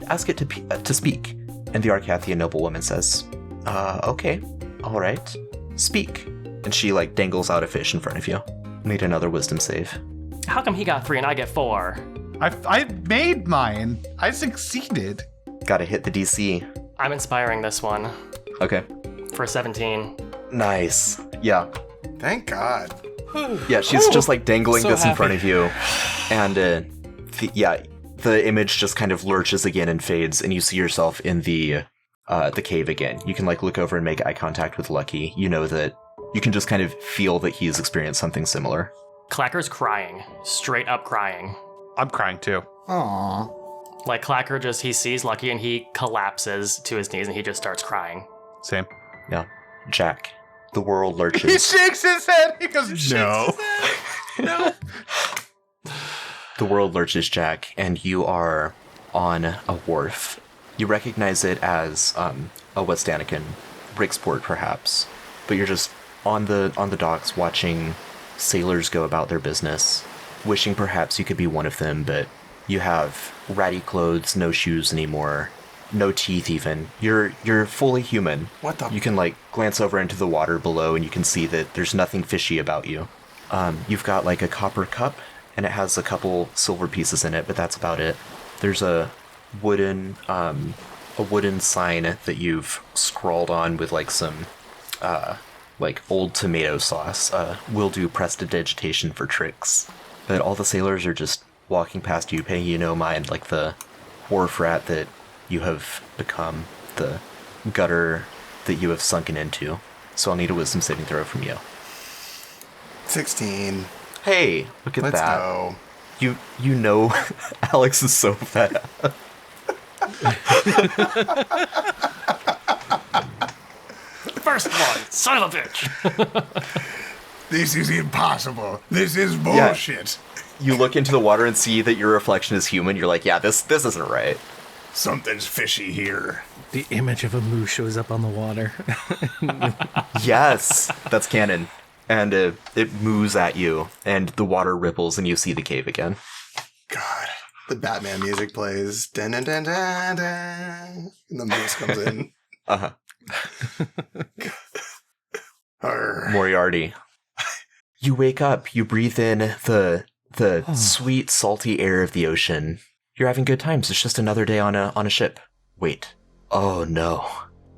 to speak. And the Arcathian noblewoman says, "Okay, all right, speak." And she dangles out a fish in front of you. Need another wisdom save. How come he got 3 and I get 4? I made mine. I succeeded. Gotta hit the DC. I'm inspiring this one Okay. for 17. Nice. Yeah. Thank God. Yeah, she's just dangling So this in front happy. of you. And the image just kind of lurches again and fades, and you see yourself in the cave again. You can look over and make eye contact with Lucky. You know that you can just kind of feel that he's experienced something similar. Clacker's crying. Straight up crying. I'm crying too. Aww. Clacker he sees Lucky and he collapses to his knees and he just starts crying. Same. Yeah. Jack, the world He lurches. shakes his head. He goes, no. No. The world lurches, Jack, and you are on a wharf. You recognize it as a Westanican, Bricksport perhaps, but you're just on the docks watching sailors go about their business, wishing perhaps you could be one of them, but you have ratty clothes, no shoes anymore, no teeth even. You're fully human. What the? You can glance over into the water below and you can see that there's nothing fishy about you. You've got a copper cup and it has a couple silver pieces in it, but that's about it. There's a wooden sign that you've scrawled on with some old tomato sauce. Will do prestidigitation for tricks. But all the sailors are just walking past you, paying you no mind, the wharf rat that you have become, the gutter that you have sunken into. So I'll need a wisdom saving throw from you. 16. Hey, look at Let's that. go. You know Alex is so fat. First one, son of a bitch. This is impossible. This is bullshit. You look into the water and see that your reflection is human. You're like, yeah, this isn't right. Something's fishy here. The image of a moose shows up on the water. Yes, that's canon. And it moves at you, and the water ripples, and you see the cave again. God. The Batman music plays. Dun, dun, dun, dun, dun, and the moose comes in. Uh-huh. Arr. Moriarty. You wake up, you breathe in the sweet, salty air of the ocean. You're having good times. It's just another day on a ship. Wait. Oh no.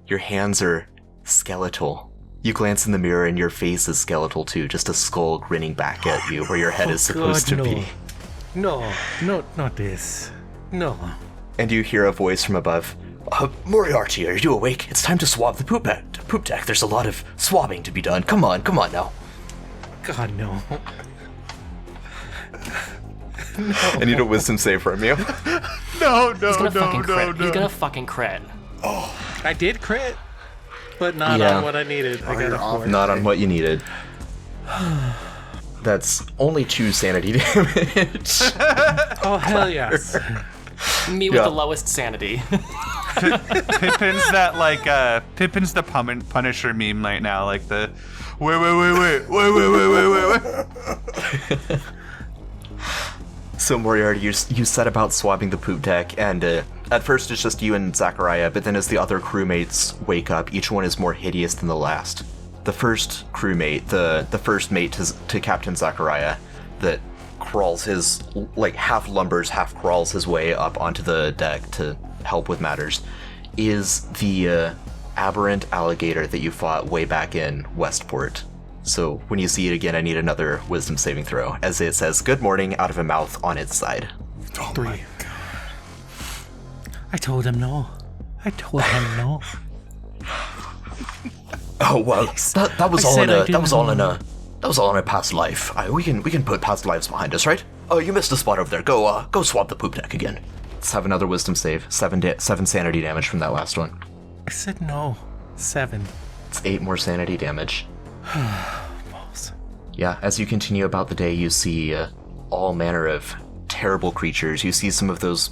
Your hands are skeletal. You glance in the mirror and your face is skeletal too, just a skull grinning back at you where your head is supposed to be. No, not this. No. And you hear a voice from above. Moriarty, are you awake? It's time to swab the poop deck. There's a lot of swabbing to be done. Come on now. God, no. I need a wisdom save from you. No. He's gonna fucking crit. I did crit, but not on what I needed. I got a 4. Not on what you needed. That's only 2 sanity damage. Oh, hell yes. Me with the lowest sanity. Pippin's Pippin's the Punisher meme right now, like the wait. So Moriarty, you set about swabbing the poop deck, and at first it's just you and Zachariah, but then as the other crewmates wake up, each one is more hideous than the last. The first crewmate, the first mate to Captain Zachariah, that crawls his, half lumbers, half crawls his way up onto the deck to help with matters, is the aberrant alligator that you fought way back in Westport. So when you see it again, I need another wisdom saving throw, as it says, good morning, out of a mouth on its side. Oh 3. my God. I told him no. Oh well, that was all in a past life. We can put past lives behind us, right? Oh, you missed a spot over there. Go swap the poop deck again. Let's have another wisdom save. 7 sanity damage from that last one. I said no. 7. It's 8 more sanity damage. Balls. Yeah, as you continue about the day, you see all manner of terrible creatures. You see some of those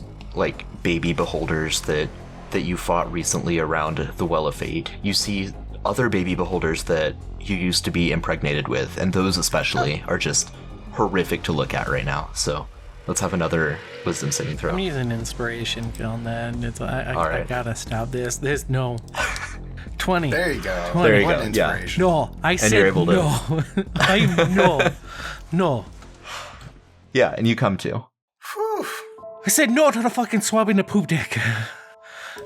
baby beholders that you fought recently around the Well of Fate. You see other baby beholders that you used to be impregnated with, and those especially are just horrific to look at right now. So let's have another wisdom saving throw. I'm using inspiration on that. And I gotta stop this. There's no 20. There you go. 20. There you go. Inspiration. No, I And said you're able to- no. No. Yeah, and you come to. Whew. I said no to the fucking swabbing the poop deck.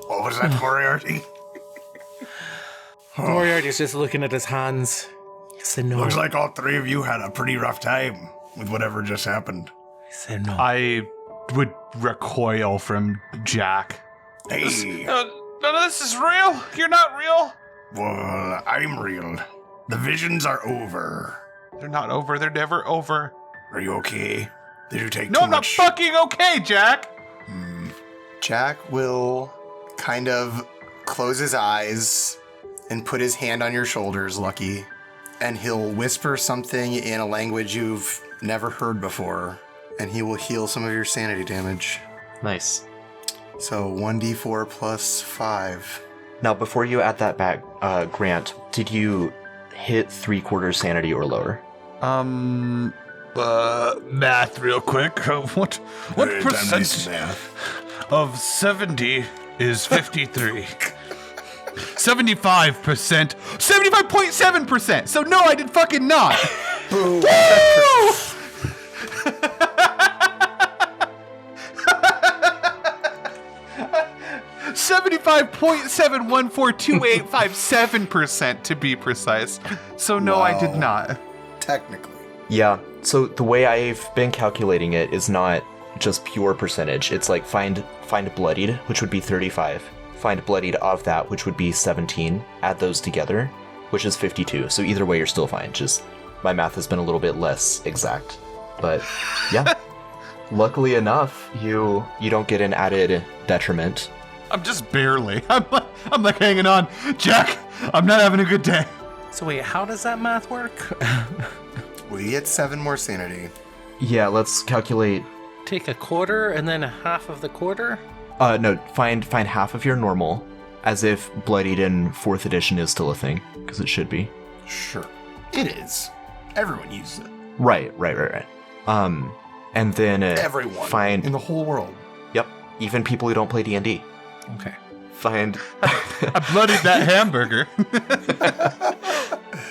What was that, Moriarty? Moriarty's just looking at his hands. I said no. Looks like all 3 of you had a pretty rough time with whatever just happened. I said no. I would recoil from Jack. Hey, None of this is real. You're not real. well, I'm real. The visions are over. They're not over. They're never over. Are you okay? Did you take No, too I'm not much? fucking okay, Jack. Jack will kind of close his eyes and put his hand on your shoulders, Lucky, and he'll whisper something in a language you've never heard before, and he will heal some of your sanity damage. Nice. So 1d4 plus 5. Now, before you add that back, Grant, did you hit 3/4 sanity or lower? Math real quick. What Hey, damn nice percent math. of 70 is 53? 75%. 75.7%. So no, I did fucking not. Boom. 75.7142857% to be precise. So no, I did Wow. not. Technically. Yeah, so the way I've been calculating it is not just pure percentage. It's like find bloodied, which would be 35. Find bloodied of that, which would be 17. Add those together, which is 52. So either way, you're still fine. Just my math has been a little bit less exact. But yeah, luckily enough, you don't get an added detriment I'm just barely. I'm like hanging on. Jack, I'm not having a good day. So wait, how does that math work? We get 7 more sanity. Yeah, let's calculate. Take a quarter and then half of the quarter? No, find half of your normal, as if Bloodied in 4th edition is still a thing, because it should be. Sure. It is. Everyone uses it. Right. And then Everyone find. in the whole world. Yep, even people who don't play D&D. Okay. Find. I bloodied that hamburger.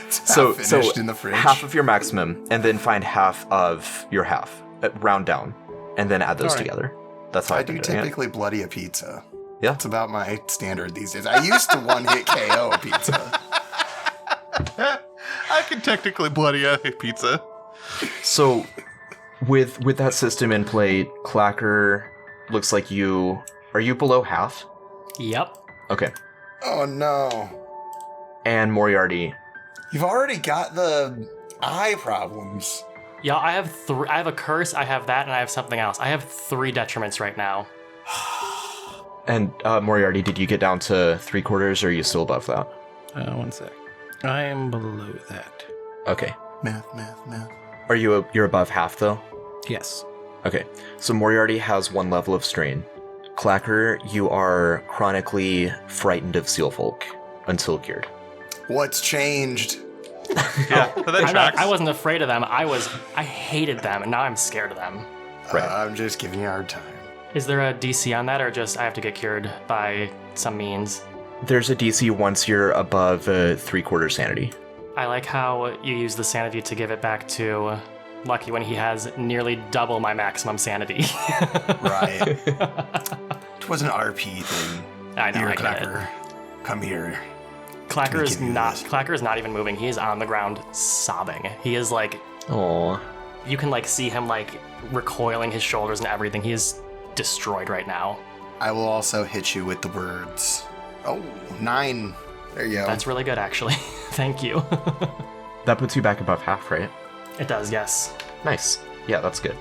so finished in the fridge. half of your maximum, and then find half of your half. Round down, and then add those All right. together. That's how I I've do been doing it. typically bloody a pizza. Yeah. It's about my standard these days. I used to one-hit KO a pizza. I can technically bloody a pizza. So, with that system in play, Clacker looks like you. Are you below half? Yep. Okay. Oh no. And Moriarty. You've already got the eye problems. Yeah, I have I have a curse, I have that, and I have something else. I have 3 detriments right now. And Moriarty, did you get down to 3/4, or are you still above that? 1 sec. I am below that. Okay. Math. Are you're above half though? Yes. Okay. So Moriarty has 1 level of strain. Clacker, you are chronically frightened of seal folk until cured. What's changed? Yeah, but that tracks. I wasn't afraid of them. I hated them, and now I'm scared of them. Right. I'm just giving you a hard time. Is there a DC on that, or just I have to get cured by some means? There's a DC once you're above 3/4 sanity. I like how you use the sanity to give it back to Lucky when he has nearly double my maximum sanity. Right. It was an RP thing. I know, Here, I get it. Clacker. Come here. Clacker is give you not. this. Clacker is not even moving. He is on the ground sobbing. He is like, Aww. you can like see him like recoiling his shoulders and everything. He is destroyed right now. I will also hit you with the words. Oh, 9. There you go. That's really good, actually. Thank you. That puts you back above half, right? It does, yes. Nice. Yeah, that's good.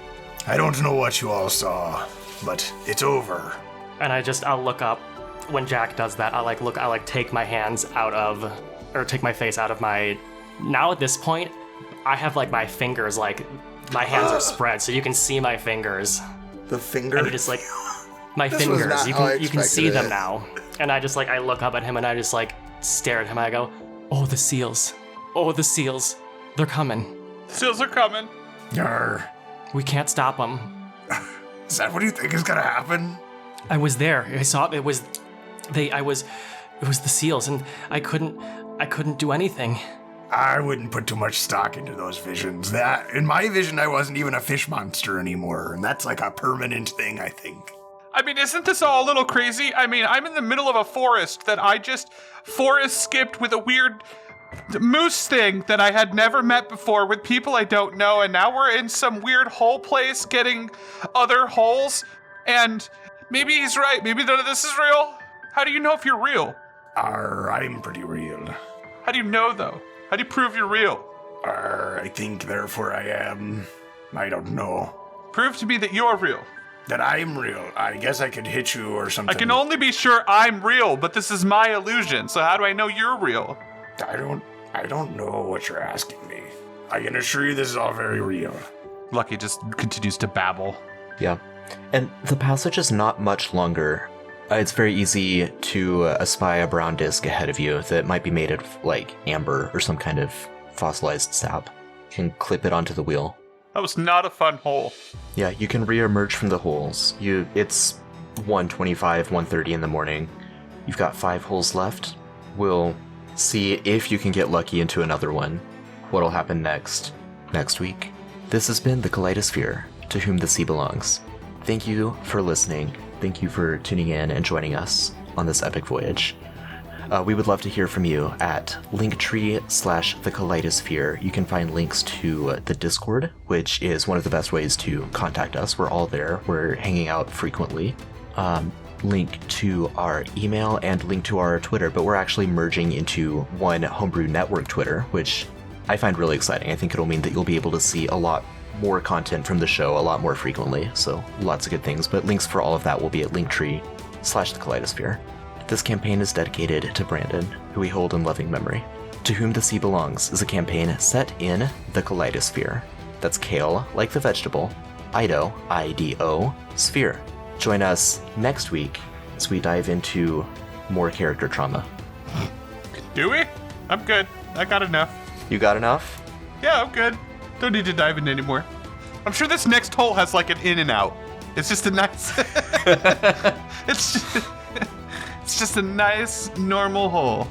I don't know what you all saw, but it's over. And I'll look up when Jack does that. I take my hands out of, or take my face out of my. Now at this point, I have like my fingers, like my hands are spread, so you can see my fingers. The finger. And he just like my This was fingers. not You how I can see expected them it. now. And I look up at him and I just like stare at him. And I go, "Oh, the seals! Oh, the seals! They're coming! Seals are coming. Yarr. We can't stop them." Is that what you think is gonna happen? I was there. I saw it. It was the seals, and I couldn't do anything. I wouldn't put too much stock into those visions. That, in my vision, I wasn't even a fish monster anymore, and that's like a permanent thing, I think. I mean, isn't this all a little crazy? I mean, I'm in the middle of a forest that I just forest skipped with a weird moose thing that I had never met before with people I don't know, and now we're in some weird hole place getting other holes, and maybe he's right. Maybe none of this is real. How do you know if you're real? I'm pretty real. How do you know, though? How do you prove you're real? I think, therefore I am. I don't know. Prove to me that you're real. That I'm real. I guess I could hit you or something. I can only be sure I'm real, but this is my illusion, so how do I know you're real? I don't know what you're asking me. I can assure you this is all very real. Lucky just continues to babble. Yeah. And the passage is not much longer. It's very easy to espy a brown disc ahead of you that might be made of, like, amber or some kind of fossilized sap. You can clip it onto the wheel. That was not a fun hole. Yeah, you can re-emerge from the holes. It's 1:25, 1:30 in the morning. You've got 5 holes left. We'll see if you can get lucky into another one. What'll happen next week. This has been the Kaleidosphere, to whom the sea belongs. Thank you for listening. Thank you for tuning in and joining us on this epic voyage. We would love to hear from you at linktree/the Kaleidosphere. You can find links to the Discord, which is one of the best ways to contact us. We're all there. We're hanging out frequently. Link to our email and link to our Twitter, but we're actually merging into one Homebrew Network Twitter, which I find really exciting. I think it'll mean that you'll be able to see a lot more content from the show a lot more frequently, so lots of good things. But links for all of that will be at Linktree The Kaleidosphere. This campaign is dedicated to Brandon, who we hold in loving memory. To Whom the Sea Belongs is a campaign set in the Kaleidosphere. That's kale, like the vegetable, Ido, I-D-O, sphere. Join us next week as we dive into more character trauma. Do we? I'm good. I got enough. You got enough? Yeah, I'm good. Don't need to dive in anymore. I'm sure this next hole has like an in and out. It's just a nice... it's just a nice, normal hole.